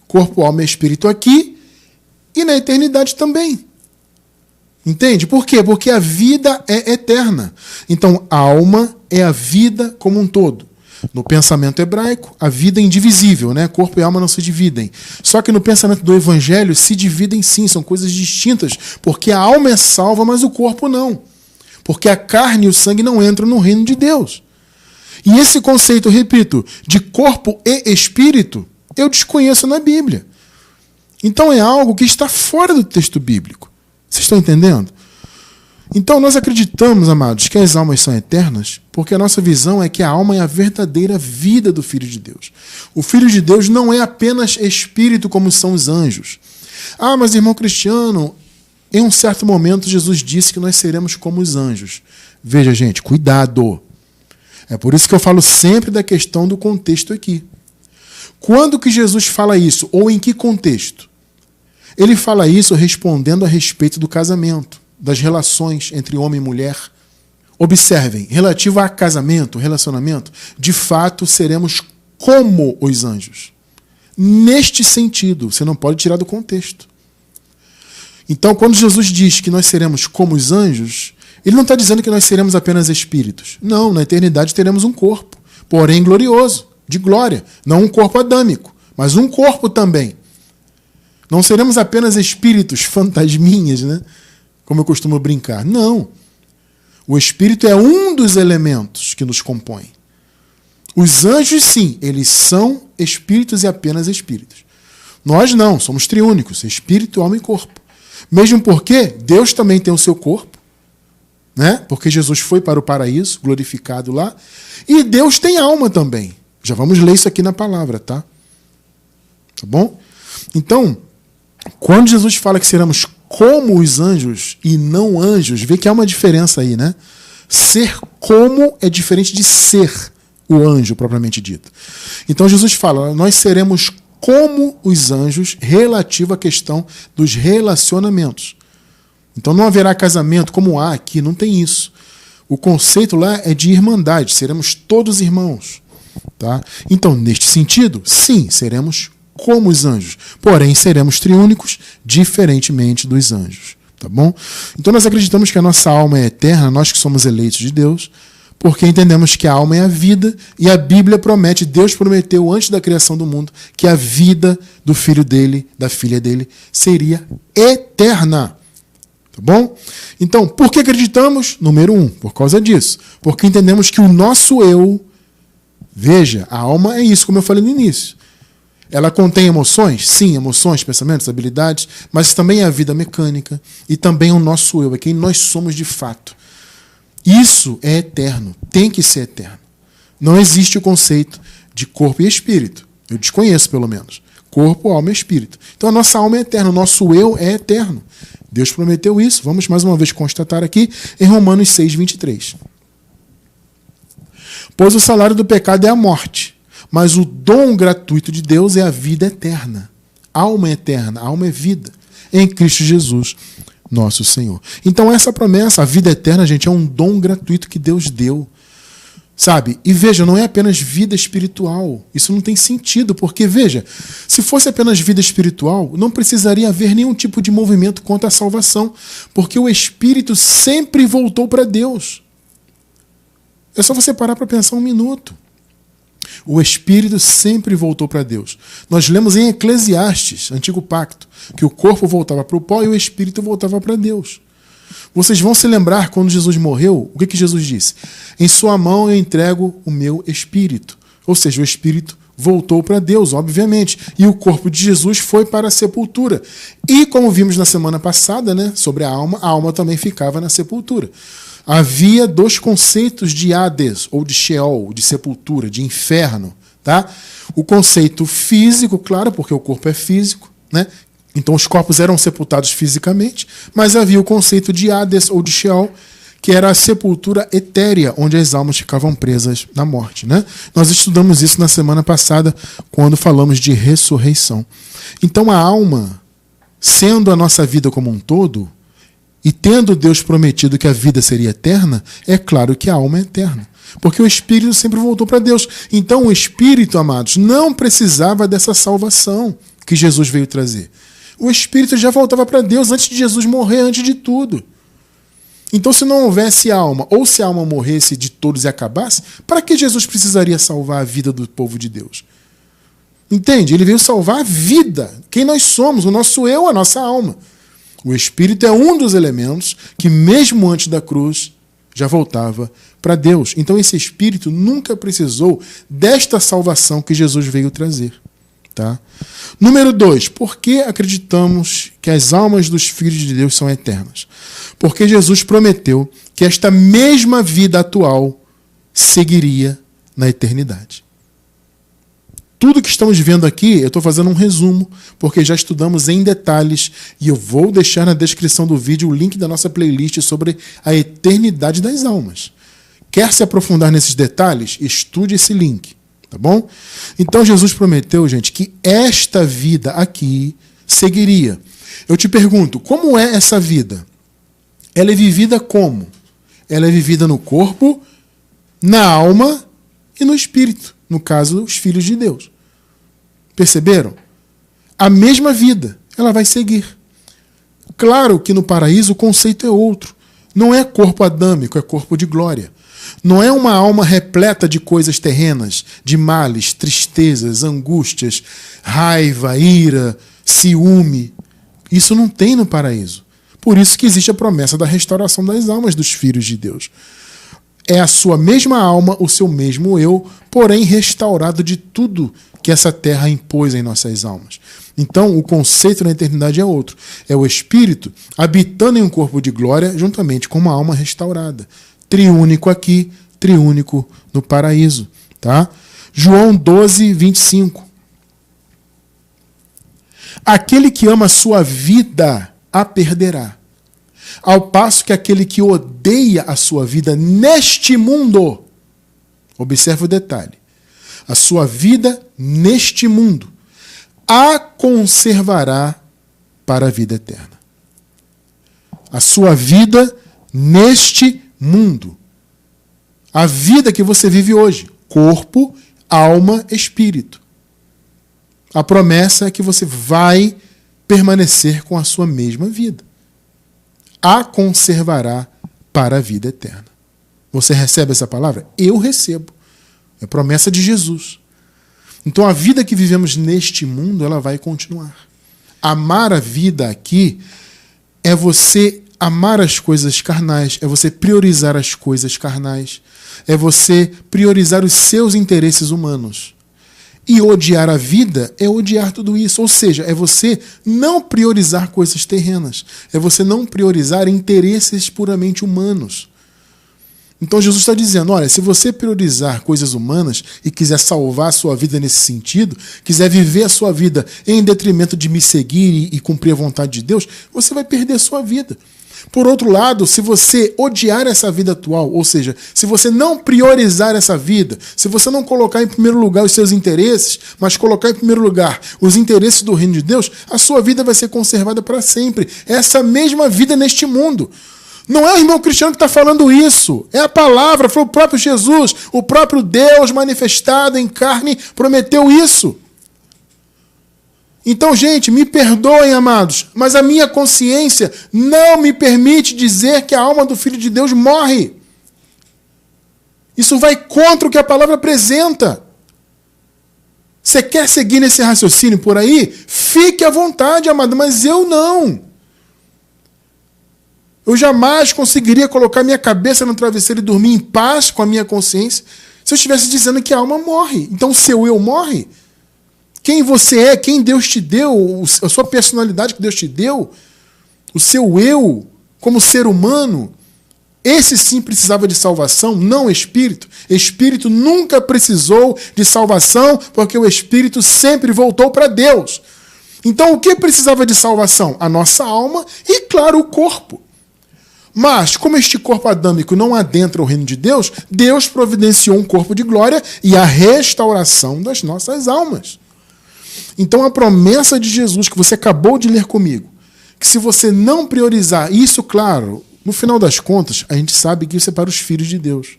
Corpo, alma e espírito aqui e na eternidade também. Entende? Por quê? Porque a vida é eterna. Então, a alma é a vida como um todo. No pensamento hebraico, a vida é indivisível, né? Corpo e alma não se dividem. Só que no pensamento do Evangelho se dividem sim, são coisas distintas, porque a alma é salva, mas o corpo não. Porque a carne e o sangue não entram no reino de Deus. E esse conceito, repito, de corpo e espírito, eu desconheço na Bíblia. Então é algo que está fora do texto bíblico. Vocês estão entendendo? Então nós acreditamos, amados, que as almas são eternas, porque a nossa visão é que a alma é a verdadeira vida do Filho de Deus. O Filho de Deus não é apenas espírito como são os anjos. Ah, mas irmão Cristiano, em um certo momento Jesus disse que nós seremos como os anjos. Veja, gente, cuidado. É por isso que eu falo sempre da questão do contexto aqui. Quando que Jesus fala isso? Ou em que contexto? Ele fala isso respondendo a respeito do casamento, das relações entre homem e mulher. Observem, relativo a casamento, relacionamento, de fato seremos como os anjos. Neste sentido, você não pode tirar do contexto. Então, quando Jesus diz que nós seremos como os anjos, ele não está dizendo que nós seremos apenas espíritos. Não, na eternidade teremos um corpo, porém glorioso, de glória. Não um corpo adâmico, mas um corpo também. Não seremos apenas espíritos fantasminhas, né? Como eu costumo brincar. Não. O espírito é um dos elementos que nos compõem. Os anjos, sim, eles são espíritos e apenas espíritos. Nós não, somos triúnicos, espírito, alma e corpo. Mesmo porque Deus também tem o seu corpo, né? Porque Jesus foi para o paraíso, glorificado lá, e Deus tem alma também. Já vamos ler isso aqui na palavra, tá? Tá bom? Então, quando Jesus fala que seremos como os anjos e não anjos, vê que há uma diferença aí, né? Ser como é diferente de ser o anjo, propriamente dito. Então Jesus fala, nós seremos como os anjos relativo à questão dos relacionamentos. Então não haverá casamento como há aqui, não tem isso. O conceito lá é de irmandade, seremos todos irmãos. Tá? Então, neste sentido, sim, seremos como os anjos. Porém, seremos triúnicos, diferentemente dos anjos. Tá bom? Então nós acreditamos que a nossa alma é eterna, nós que somos eleitos de Deus, porque entendemos que a alma é a vida, e a Bíblia promete, Deus prometeu antes da criação do mundo, que a vida do filho dele, da filha dele, seria eterna. Tá bom? Então, por que acreditamos? Número 1, por causa disso. Porque entendemos que o nosso eu, veja, a alma é isso, como eu falei no início. Ela contém emoções? Sim, emoções, pensamentos, habilidades, mas também é a vida mecânica e também o nosso eu, é quem nós somos de fato. Isso é eterno, tem que ser eterno. Não existe o conceito de corpo e espírito. Eu desconheço, pelo menos. Corpo, alma e espírito. Então a nossa alma é eterna, o nosso eu é eterno. Deus prometeu isso. Vamos mais uma vez constatar aqui em Romanos 6, 23. Pois o salário do pecado é a morte, mas o dom gratuito de Deus é a vida eterna. Alma eterna, alma é vida. Em Cristo Jesus, nosso Senhor. Então essa promessa, a vida eterna, gente, é um dom gratuito que Deus deu. Sabe? E veja, não é apenas vida espiritual. Isso não tem sentido, porque veja, se fosse apenas vida espiritual, não precisaria haver nenhum tipo de movimento contra a salvação, porque o Espírito sempre voltou para Deus. É só você parar para pensar um minuto. O Espírito sempre voltou para Deus. Nós lemos em Eclesiastes, Antigo Pacto, que o corpo voltava para o pó e o Espírito voltava para Deus. Vocês vão se lembrar, quando Jesus morreu, o que Jesus disse? Em sua mão eu entrego o meu Espírito. Ou seja, o Espírito voltou para Deus, obviamente. E o corpo de Jesus foi para a sepultura. E como vimos na semana passada, né, sobre a alma também ficava na sepultura. Havia dois conceitos de Hades, ou de Sheol, de sepultura, de inferno. Tá? O conceito físico, claro, porque o corpo é físico, né? Então os corpos eram sepultados fisicamente, mas havia o conceito de Hades, ou de Sheol, que era a sepultura etérea, onde as almas ficavam presas na morte. Né? Nós estudamos isso na semana passada, quando falamos de ressurreição. Então a alma, sendo a nossa vida como um todo, e tendo Deus prometido que a vida seria eterna, é claro que a alma é eterna. Porque o Espírito sempre voltou para Deus. Então o Espírito, amados, não precisava dessa salvação que Jesus veio trazer. O Espírito já voltava para Deus antes de Jesus morrer, antes de tudo. Então se não houvesse alma, ou se a alma morresse de todos e acabasse, para que Jesus precisaria salvar a vida do povo de Deus? Entende? Ele veio salvar a vida, quem nós somos, o nosso eu, a nossa alma. O Espírito é um dos elementos que, mesmo antes da cruz, já voltava para Deus. Então esse Espírito nunca precisou desta salvação que Jesus veio trazer. Tá? Número 2, por que acreditamos que as almas dos filhos de Deus são eternas? Porque Jesus prometeu que esta mesma vida atual seguiria na eternidade. Tudo que estamos vendo aqui, eu estou fazendo um resumo, porque já estudamos em detalhes, e eu vou deixar na descrição do vídeo o link da nossa playlist sobre a eternidade das almas, Quer se aprofundar nesses detalhes? Estude esse link, tá bom? Então Jesus prometeu, gente, que esta vida aqui seguiria. Eu te pergunto, como é essa vida? Ela é vivida como? Ela é vivida no corpo, na alma e no espírito. No caso, os filhos de Deus. Perceberam? A mesma vida, ela vai seguir. Claro que no paraíso o conceito é outro. Não é corpo adâmico, é corpo de glória. Não é uma alma repleta de coisas terrenas, de males, tristezas, angústias, raiva, ira, ciúme. Isso não tem no paraíso. Por isso que existe a promessa da restauração das almas dos filhos de Deus. É a sua mesma alma, o seu mesmo eu, porém restaurado de tudo que essa terra impôs em nossas almas. Então, o conceito na eternidade é outro. É o espírito habitando em um corpo de glória juntamente com uma alma restaurada. Triúnico aqui, triúnico no paraíso. Tá? João 12, 25. Aquele que ama a sua vida a perderá, ao passo que aquele que odeia a sua vida neste mundo, observe o detalhe, a sua vida neste mundo, a conservará para a vida eterna. A sua vida neste mundo. A vida que você vive hoje, corpo, alma, espírito. A promessa é que você vai permanecer com a sua mesma vida. A conservará para a vida eterna. Você recebe essa palavra? Eu recebo. É a promessa de Jesus. Então a vida que vivemos neste mundo, ela vai continuar. Amar a vida aqui é você amar as coisas carnais, é você priorizar as coisas carnais, é você priorizar os seus interesses humanos. E odiar a vida é odiar tudo isso. Ou seja, é você não priorizar coisas terrenas. É você não priorizar interesses puramente humanos. Então Jesus está dizendo, olha, se você priorizar coisas humanas e quiser salvar a sua vida nesse sentido, quiser viver a sua vida em detrimento de me seguir e cumprir a vontade de Deus, você vai perder a sua vida. Por outro lado, se você odiar essa vida atual, ou seja, se você não priorizar essa vida, se você não colocar em primeiro lugar os seus interesses, mas colocar em primeiro lugar os interesses do reino de Deus, a sua vida vai ser conservada para sempre. Essa mesma vida neste mundo. Não é o irmão Cristiano que está falando isso. É a palavra, foi o próprio Jesus, o próprio Deus manifestado em carne, prometeu isso. Então, gente, me perdoem, amados, mas a minha consciência não me permite dizer que a alma do Filho de Deus morre. Isso vai contra o que a palavra apresenta. Você quer seguir nesse raciocínio por aí? Fique à vontade, amado, mas eu não. Eu jamais conseguiria colocar minha cabeça no travesseiro e dormir em paz com a minha consciência se eu estivesse dizendo que a alma morre. Então, o seu eu morre? Quem você é, quem Deus te deu, a sua personalidade que Deus te deu, o seu eu como ser humano, esse sim precisava de salvação, não o espírito. Espírito nunca precisou de salvação, porque o espírito sempre voltou para Deus. Então o que precisava de salvação? A nossa alma e, claro, o corpo. Mas, como este corpo adâmico não adentra o reino de Deus, Deus providenciou um corpo de glória e a restauração das nossas almas. Então a promessa de Jesus que você acabou de ler comigo, que se você não priorizar isso, claro, no final das contas, a gente sabe que isso é para os filhos de Deus.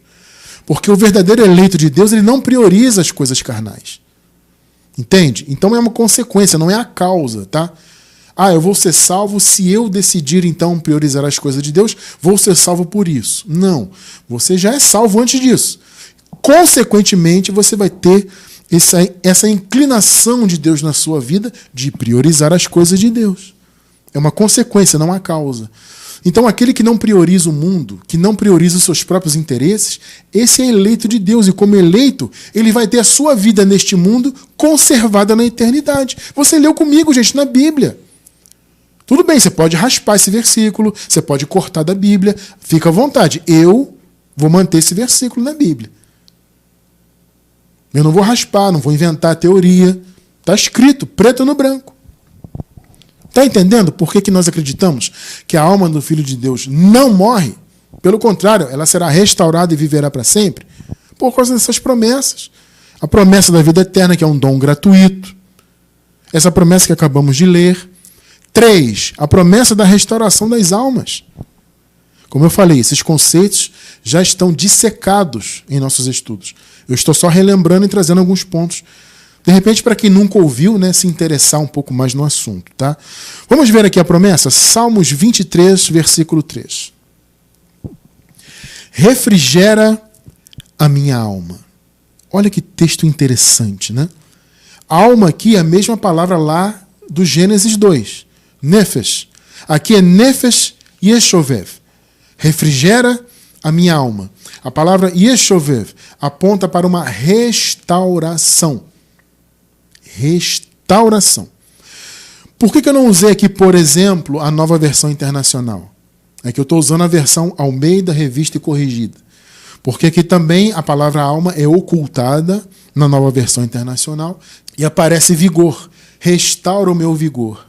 Porque o verdadeiro eleito de Deus, ele não prioriza as coisas carnais. Entende? Então é uma consequência, não é a causa, tá? Ah, eu vou ser salvo se eu decidir então priorizar as coisas de Deus, vou ser salvo por isso. Não, você já é salvo antes disso. Consequentemente, você vai ter essa inclinação de Deus na sua vida de priorizar as coisas de Deus. É uma consequência, não a causa. Então, aquele que não prioriza o mundo, que não prioriza os seus próprios interesses, esse é eleito de Deus. E como eleito, ele vai ter a sua vida neste mundo conservada na eternidade. Você leu comigo, gente, na Bíblia. Tudo bem, você pode raspar esse versículo, você pode cortar da Bíblia, fica à vontade. Eu vou manter esse versículo na Bíblia. Eu não vou raspar, não vou inventar teoria. Está escrito, preto no branco. Está entendendo por que nós acreditamos que a alma do Filho de Deus não morre? Pelo contrário, ela será restaurada e viverá para sempre por causa dessas promessas. A promessa da vida eterna, que é um dom gratuito. Essa promessa que acabamos de ler. 3, a promessa da restauração das almas. Como eu falei, esses conceitos já estão dissecados em nossos estudos. Eu estou só relembrando e trazendo alguns pontos. De repente, para quem nunca ouviu, né, se interessar um pouco mais no assunto. Tá? Vamos ver aqui a promessa? Salmos 23, versículo 3. Refrigera a minha alma. Olha que texto interessante, né? Alma aqui é a mesma palavra lá do Gênesis 2. Nefesh. Aqui é Nefesh Yeshovev. Refrigera a minha alma. A palavra Yeshovev aponta para uma restauração. Restauração. Por que eu não usei aqui, por exemplo, a Nova Versão Internacional? É que eu estou usando a versão Almeida, Revista e Corrigida. Porque aqui também a palavra alma é ocultada na Nova Versão Internacional e aparece vigor. Restaura o meu vigor.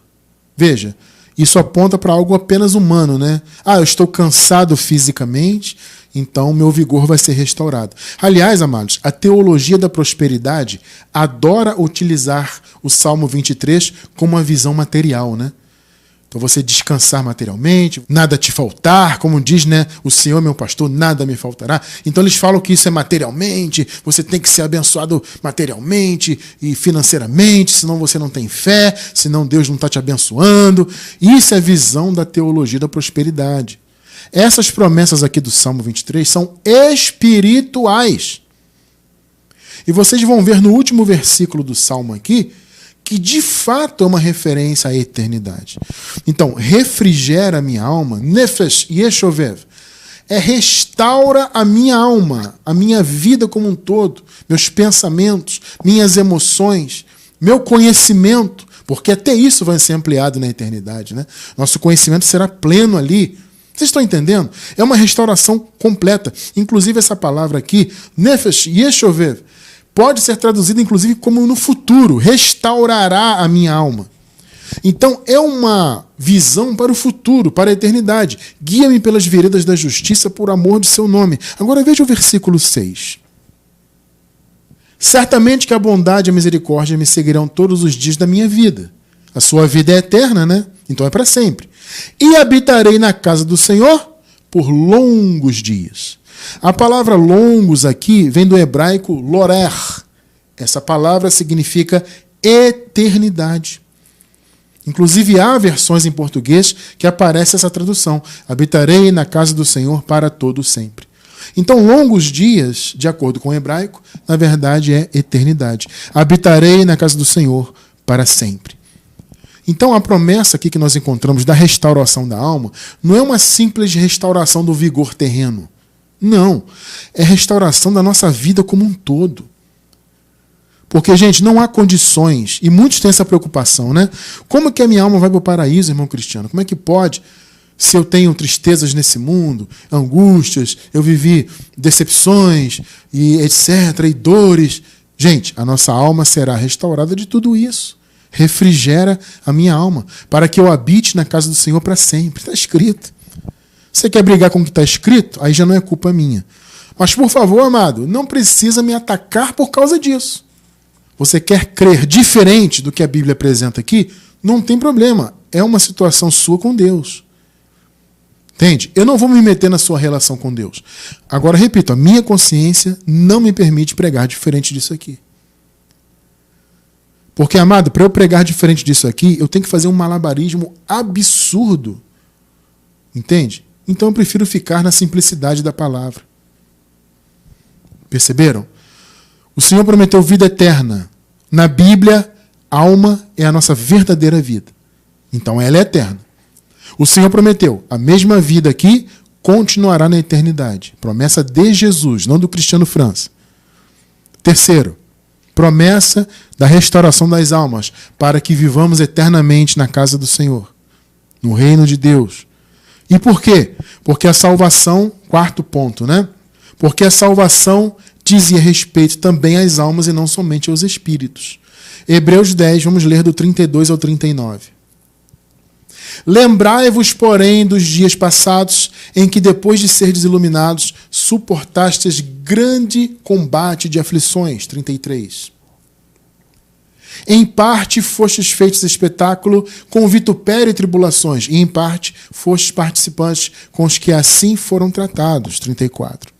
Veja, isso aponta para algo apenas humano, né? Eu estou cansado fisicamente, então meu vigor vai ser restaurado. Aliás, amados, a teologia da prosperidade adora utilizar o Salmo 23 como uma visão material, né? Então você descansar materialmente, nada te faltar, como diz, né, o Senhor é meu pastor, nada me faltará. Então eles falam que isso é materialmente, você tem que ser abençoado materialmente e financeiramente, senão você não tem fé, senão Deus não está te abençoando. Isso é visão da teologia da prosperidade. Essas promessas aqui do Salmo 23 são espirituais. E vocês vão ver no último versículo do Salmo aqui, que de fato é uma referência à eternidade. Então, refrigera a minha alma, Nefesh Yeshovev, restaura a minha alma, a minha vida como um todo, meus pensamentos, minhas emoções, meu conhecimento, porque até isso vai ser ampliado na eternidade, né? Nosso conhecimento será pleno ali. Vocês estão entendendo? É uma restauração completa. Inclusive essa palavra aqui, Nefesh Yeshovev, pode ser traduzido, inclusive, como no futuro. Restaurará a minha alma. Então, é uma visão para o futuro, para a eternidade. Guia-me pelas veredas da justiça por amor de seu nome. Agora veja o versículo 6. Certamente que a bondade e a misericórdia me seguirão todos os dias da minha vida. A sua vida é eterna, né? Então é para sempre. E habitarei na casa do Senhor por longos dias. A palavra longos aqui vem do hebraico lorer. Essa palavra significa eternidade. Inclusive há versões em português que aparece essa tradução. Habitarei na casa do Senhor para todo sempre. Então, longos dias, de acordo com o hebraico, na verdade é eternidade. Habitarei na casa do Senhor para sempre. Então, a promessa aqui que nós encontramos da restauração da alma não é uma simples restauração do vigor terreno. Não, é restauração da nossa vida como um todo. Porque, gente, não há condições, e muitos têm essa preocupação, né? Como que a minha alma vai para o paraíso, irmão cristiano? Como é que pode, se eu tenho tristezas nesse mundo, angústias, eu vivi decepções, e etc., e dores? Gente, a nossa alma será restaurada de tudo isso. Refrigera a minha alma, para que eu habite na casa do Senhor para sempre. Está escrito. Você quer brigar com o que está escrito? Aí já não é culpa minha. Mas, por favor, amado, não precisa me atacar por causa disso. Você quer crer diferente do que a Bíblia apresenta aqui? Não tem problema. É uma situação sua com Deus. Entende? Eu não vou me meter na sua relação com Deus. Agora, repito, a minha consciência não me permite pregar diferente disso aqui. Porque, amado, para eu pregar diferente disso aqui, eu tenho que fazer um malabarismo absurdo. Entende? Então eu prefiro ficar na simplicidade da palavra. Perceberam? O Senhor prometeu vida eterna. Na Bíblia, alma é a nossa verdadeira vida. Então ela é eterna. O Senhor prometeu, a mesma vida aqui continuará na eternidade. Promessa de Jesus, não do Cristiano França. Terceiro, promessa da restauração das almas, para que vivamos eternamente na casa do Senhor, no reino de Deus. E por quê? Porque a salvação, quarto ponto, né? Porque a salvação dizia respeito também às almas e não somente aos espíritos. Hebreus 10, vamos ler do 32 ao 39. Lembrai-vos, porém, dos dias passados, em que, depois de serdes iluminados, suportastes grande combate de aflições. 33. Em parte fostes feitos espetáculo com vitupério e tribulações, e em parte fostes participantes com os que assim foram tratados. 34.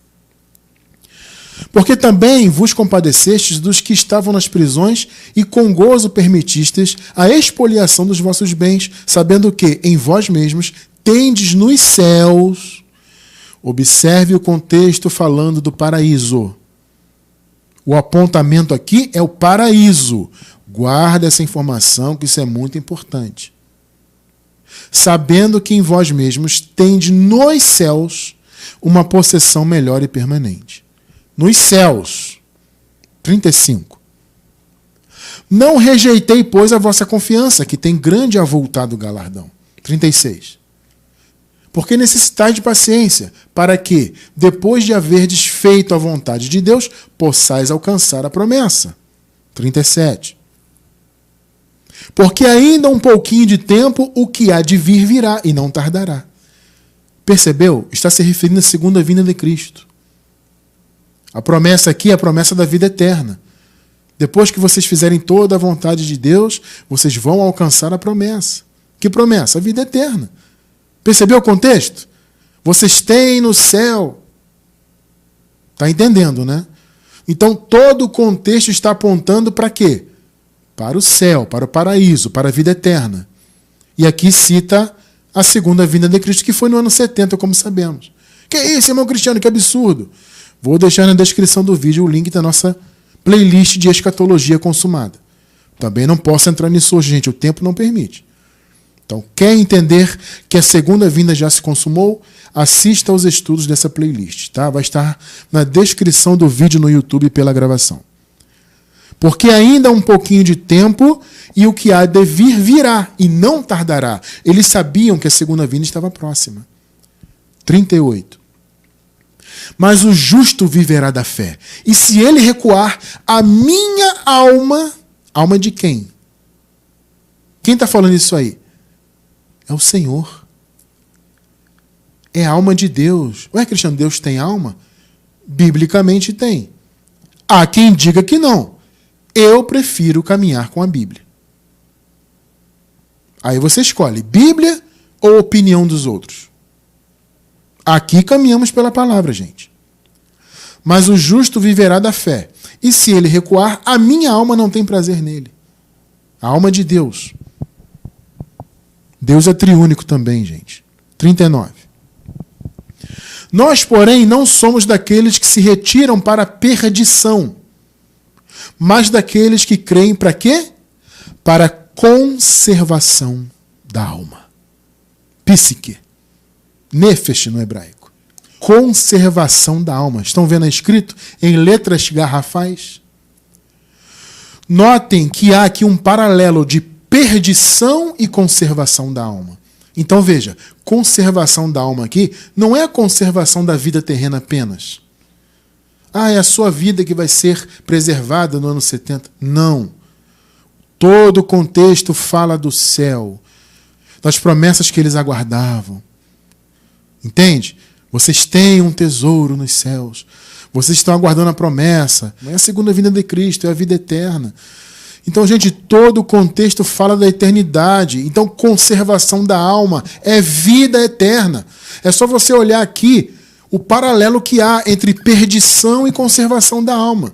Porque também vos compadecestes dos que estavam nas prisões e com gozo permitistes a expoliação dos vossos bens, sabendo que em vós mesmos tendes nos céus. Observe o contexto falando do paraíso. O apontamento aqui é o paraíso. Guarda essa informação, que isso é muito importante. Sabendo que em vós mesmos tendes nos céus uma possessão melhor e permanente. Nos céus. 35. Não rejeitei, pois, a vossa confiança, que tem grande e avultado galardão. 36. Porque necessitais de paciência, para que, depois de haverdes feito a vontade de Deus, possais alcançar a promessa. 37. Porque ainda um pouquinho de tempo, o que há de vir virá, e não tardará. Percebeu? Está se referindo à segunda vinda de Cristo. A promessa aqui é a promessa da vida eterna. Depois que vocês fizerem toda a vontade de Deus, vocês vão alcançar a promessa. Que promessa? A vida eterna. Percebeu o contexto? Vocês têm no céu. Está entendendo, né? Então, todo o contexto está apontando para quê? Para o céu, para o paraíso, para a vida eterna. E aqui cita a segunda vinda de Cristo, que foi no ano 70, como sabemos. Que isso, irmão Cristiano? Que absurdo! Vou deixar na descrição do vídeo o link da nossa playlist de escatologia consumada. Também não posso entrar nisso hoje, gente. O tempo não permite. Então, quer entender que a segunda vinda já se consumou? Assista aos estudos dessa playlist. Tá? Vai estar na descrição do vídeo no YouTube pela gravação. Porque ainda há um pouquinho de tempo e o que há de vir virá e não tardará. Eles sabiam que a segunda vinda estava próxima. 38. Mas o justo viverá da fé. E se ele recuar, a minha alma... Alma de quem? Quem está falando isso aí? É o Senhor. É a alma de Deus. Ué, Cristiano, Deus tem alma? Biblicamente tem. Há quem diga que não. Eu prefiro caminhar com a Bíblia. Aí você escolhe Bíblia ou opinião dos outros. Aqui caminhamos pela palavra, gente. Mas o justo viverá da fé. E se ele recuar, a minha alma não tem prazer nele. A alma de Deus. Deus é triúnico também, gente. 39. Nós, porém, não somos daqueles que se retiram para a perdição, mas daqueles que creem para quê? Para a conservação da alma. Psique. Nefesh no hebraico. Conservação da alma. Estão vendo escrito em letras garrafais? Notem que há aqui um paralelo de perdição e conservação da alma. Então veja, conservação da alma aqui não é a conservação da vida terrena apenas. Ah, é a sua vida que vai ser preservada no ano 70. Não. Todo o contexto fala do céu, das promessas que eles aguardavam. Entende? Vocês têm um tesouro nos céus. Vocês estão aguardando a promessa. Não é a segunda vinda de Cristo, é a vida eterna. Então, gente, todo o contexto fala da eternidade. Então, conservação da alma é vida eterna. É só você olhar aqui o paralelo que há entre perdição e conservação da alma.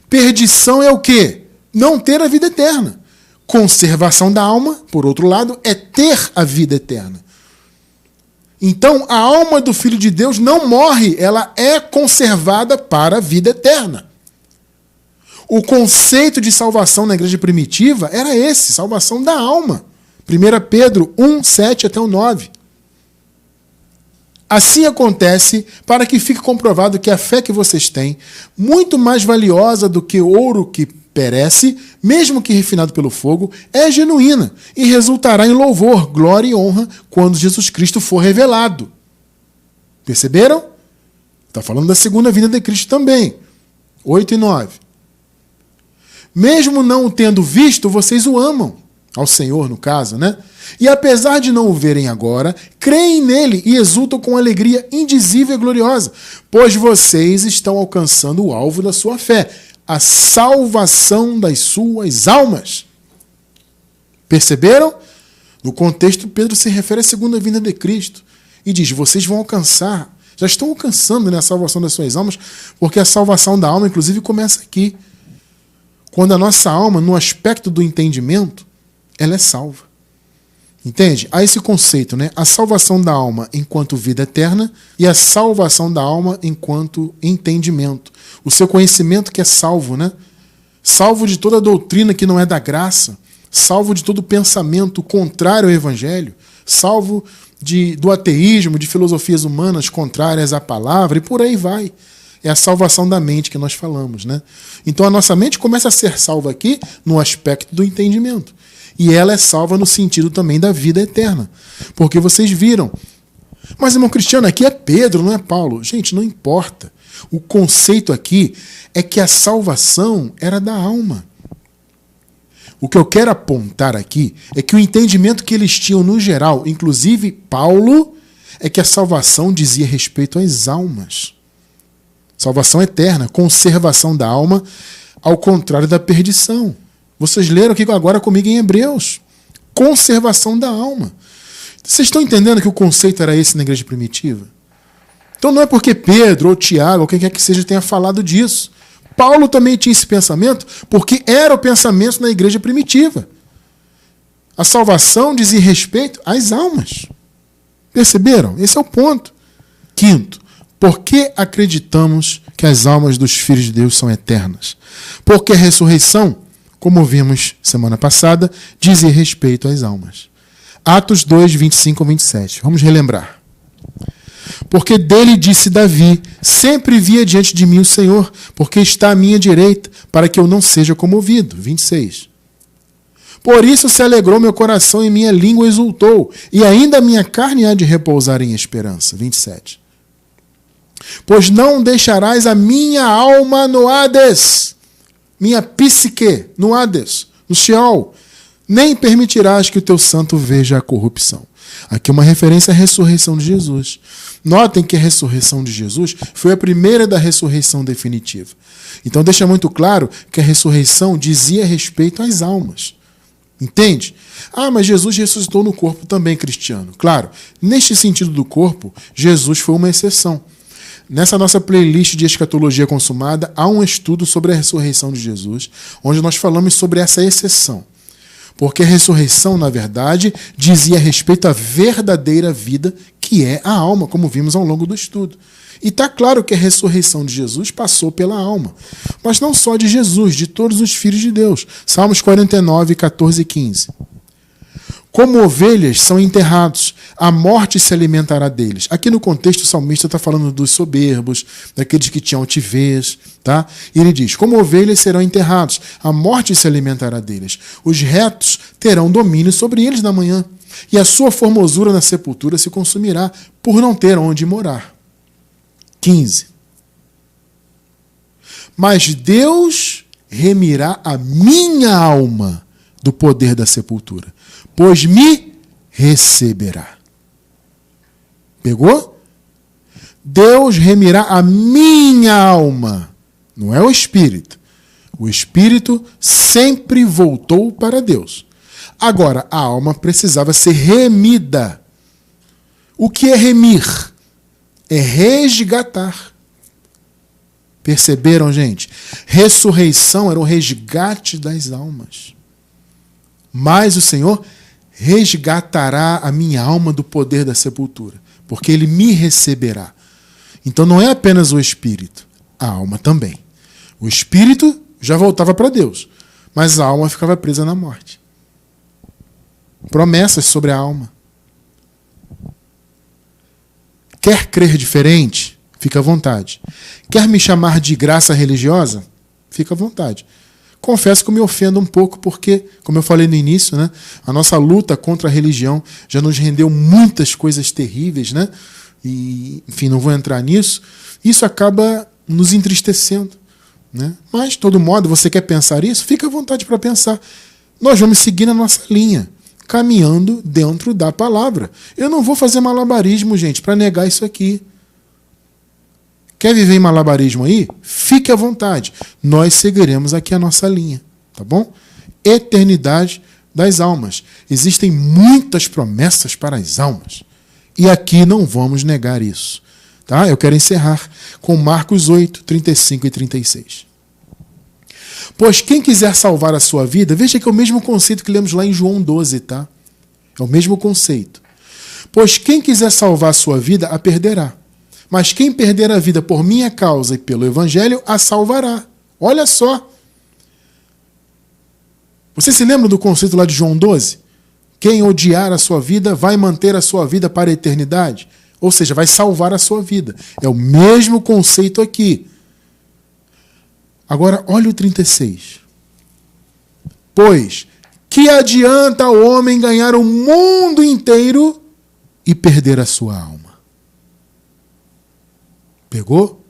Perdição é o quê? Não ter a vida eterna. Conservação da alma, por outro lado, é ter a vida eterna. Então, a alma do Filho de Deus não morre, ela é conservada para a vida eterna. O conceito de salvação na igreja primitiva era esse, salvação da alma. 1 Pedro 1, 7 até o 9. Assim acontece para que fique comprovado que a fé que vocês têm, muito mais valiosa do que ouro que perece, mesmo que refinado pelo fogo, é genuína e resultará em louvor, glória e honra quando Jesus Cristo for revelado. Perceberam? Está falando da segunda vinda de Cristo também. 8 e 9. Mesmo não o tendo visto, vocês o amam. ao Senhor no caso, né? E apesar de não o verem agora, creem nele e exultam com alegria indizível e gloriosa, pois vocês estão alcançando o alvo da sua fé, a salvação das suas almas. Perceberam? No contexto, Pedro se refere à segunda vinda de Cristo e diz, vocês vão alcançar, já estão alcançando, né, a salvação das suas almas, porque a salvação da alma, inclusive, começa aqui. Quando a nossa alma, no aspecto do entendimento, ela é salva. Entende? Há esse conceito, né? A salvação da alma enquanto vida eterna e a salvação da alma enquanto entendimento. O seu conhecimento que é salvo, né? Salvo de toda doutrina que não é da graça, salvo de todo pensamento contrário ao evangelho, salvo do ateísmo, de filosofias humanas contrárias à palavra, e por aí vai. É a salvação da mente que nós falamos, né? Então a nossa mente começa a ser salva aqui no aspecto do entendimento. E ela é salva no sentido também da vida eterna. Porque vocês viram. Mas, irmão Cristiano, aqui é Pedro, não é Paulo. Gente, não importa. O conceito aqui é que a salvação era da alma. O que eu quero apontar aqui é que o entendimento que eles tinham no geral, inclusive Paulo, é que a salvação dizia respeito às almas. Salvação eterna, conservação da alma, ao contrário da perdição. Vocês leram aqui agora comigo em Hebreus. Conservação da alma. Vocês estão entendendo que o conceito era esse na igreja primitiva? Então não é porque Pedro ou Tiago ou quem quer que seja tenha falado disso. Paulo também tinha esse pensamento porque era o pensamento na igreja primitiva. A salvação dizia respeito às almas. Perceberam? Esse é o ponto. Quinto, por que acreditamos que as almas dos filhos de Deus são eternas? Porque a ressurreição, como vimos semana passada, dizia respeito às almas. Atos 2, 25 a 27. Vamos relembrar. Porque dele disse Davi, sempre via diante de mim o Senhor, porque está à minha direita, para que eu não seja comovido. 26. Por isso se alegrou meu coração e minha língua exultou, e ainda a minha carne há de repousar em esperança. 27. Pois não deixarás a minha alma no Hades, minha psique no Hades, no Sheol, nem permitirás que o teu santo veja a corrupção. Aqui uma referência à ressurreição de Jesus. Notem que a ressurreição de Jesus foi a primeira da ressurreição definitiva. Então deixa muito claro que a ressurreição dizia respeito às almas. Entende? Ah, mas Jesus ressuscitou no corpo também, Cristiano. Claro, neste sentido do corpo, Jesus foi uma exceção. Nessa nossa playlist de escatologia consumada, há um estudo sobre a ressurreição de Jesus, onde nós falamos sobre essa exceção. Porque a ressurreição, na verdade, dizia respeito à verdadeira vida, que é a alma, como vimos ao longo do estudo. E está claro que a ressurreição de Jesus passou pela alma. Mas não só de Jesus, de todos os filhos de Deus. Salmos 49, 14 e 15. Como ovelhas são enterrados, a morte se alimentará deles. Aqui no contexto o salmista está falando dos soberbos, daqueles que tinham altivez, tá? E ele diz, como ovelhas serão enterrados, a morte se alimentará deles. Os retos terão domínio sobre eles na manhã, e a sua formosura na sepultura se consumirá, por não ter onde morar. 15. Mas Deus remirá a minha alma do poder da sepultura, pois me receberá. Pegou? Deus remirá a minha alma, não é o espírito. O espírito sempre voltou para Deus. Agora, a alma precisava ser remida. O que é remir? É resgatar. Perceberam, gente? Ressurreição era o resgate das almas. Mas o Senhor resgatará a minha alma do poder da sepultura, porque Ele me receberá. Então não é apenas o espírito, a alma também. O espírito já voltava para Deus, mas a alma ficava presa na morte. Promessas sobre a alma. Quer crer diferente? Fica à vontade. Quer me chamar de graça religiosa? Fica à vontade. Confesso que eu me ofendo um pouco porque, como eu falei no início, né, a nossa luta contra a religião já nos rendeu muitas coisas terríveis, né? E, enfim, não vou entrar nisso. Isso acaba nos entristecendo, né? Mas, de todo modo, você quer pensar isso? Fica à vontade para pensar. nós vamos seguir na nossa linha, caminhando dentro da palavra. Eu não vou fazer malabarismo, gente, para negar isso aqui. Quer viver em malabarismo aí? Fique à vontade. Nós seguiremos aqui a nossa linha, tá bom? Eternidade das almas. Existem muitas promessas para as almas. E aqui não vamos negar isso. Tá? Eu quero encerrar com Marcos 8, 35 e 36. Pois quem quiser salvar a sua vida, veja que é o mesmo conceito que lemos lá em João 12, tá? É o mesmo conceito. Pois quem quiser salvar a sua vida, a perderá. Mas quem perder a vida por minha causa e pelo Evangelho, a salvará. Olha só. Você se lembra do conceito lá de João 12? Quem odiar a sua vida vai manter a sua vida para a eternidade. Ou seja, vai salvar a sua vida. É o mesmo conceito aqui. Agora, olha o 36. Pois, que adianta o homem ganhar o mundo inteiro e perder a sua alma? Pegou?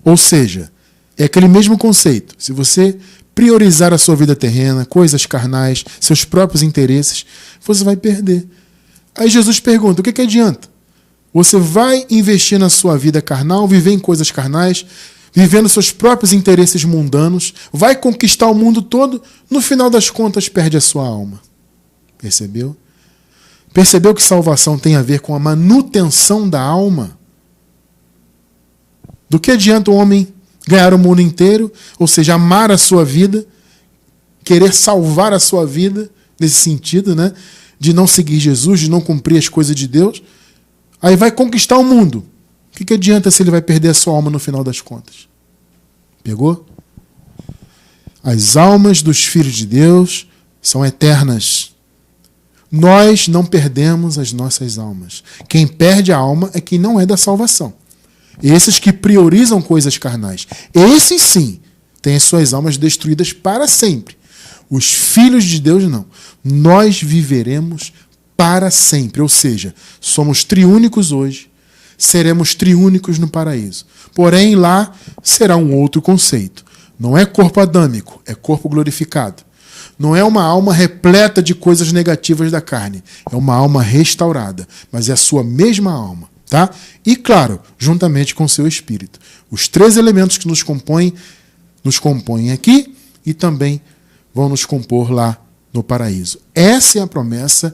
Ou seja, é aquele mesmo conceito. Se você priorizar a sua vida terrena, coisas carnais, seus próprios interesses, você vai perder. Aí Jesus pergunta, o que adianta? Você vai investir na sua vida carnal, viver em coisas carnais, vivendo seus próprios interesses mundanos, vai conquistar o mundo todo, no final das contas perde a sua alma. Percebeu? Percebeu que salvação tem a ver com a manutenção da alma? Do que adianta o homem ganhar o mundo inteiro, ou seja, amar a sua vida, querer salvar a sua vida, nesse sentido, né? De não seguir Jesus, de não cumprir as coisas de Deus, aí vai conquistar o mundo. O que adianta se ele vai perder a sua alma no final das contas? Pegou? As almas dos filhos de Deus são eternas. Nós não perdemos as nossas almas. Quem perde a alma é quem não é da salvação. Esses que priorizam coisas carnais. Esses sim, têm as suas almas destruídas para sempre. Os filhos de Deus não. Nós viveremos para sempre. Ou seja, somos triúnicos hoje, seremos triúnicos no paraíso. Porém, lá será um outro conceito. Não é corpo adâmico, é corpo glorificado. Não é uma alma repleta de coisas negativas da carne. É uma alma restaurada, mas é a sua mesma alma. Tá? E, claro, juntamente com o seu espírito. Os três elementos que nos compõem aqui e também vão nos compor lá no paraíso. Essa é a promessa,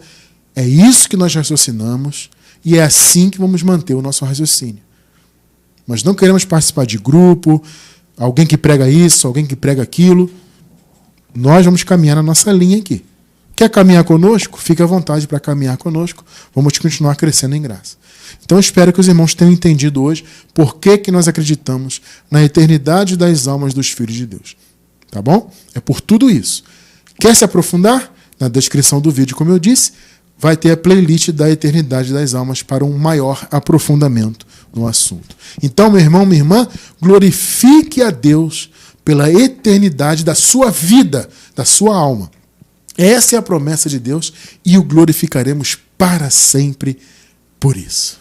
é isso que nós raciocinamos e é assim que vamos manter o nosso raciocínio. Mas não queremos participar de grupo, alguém que prega isso, alguém que prega aquilo. Nós vamos caminhar na nossa linha aqui. Quer caminhar conosco? Fique à vontade para caminhar conosco. Vamos continuar crescendo em graça. Então eu espero que os irmãos tenham entendido hoje por que nós acreditamos na eternidade das almas dos filhos de Deus. Tá bom? É por tudo isso. Quer se aprofundar? Na descrição do vídeo, como eu disse, vai ter a playlist da eternidade das almas para um maior aprofundamento no assunto. Então, meu irmão, minha irmã, glorifique a Deus pela eternidade da sua vida, da sua alma. Essa é a promessa de Deus e o glorificaremos para sempre por isso.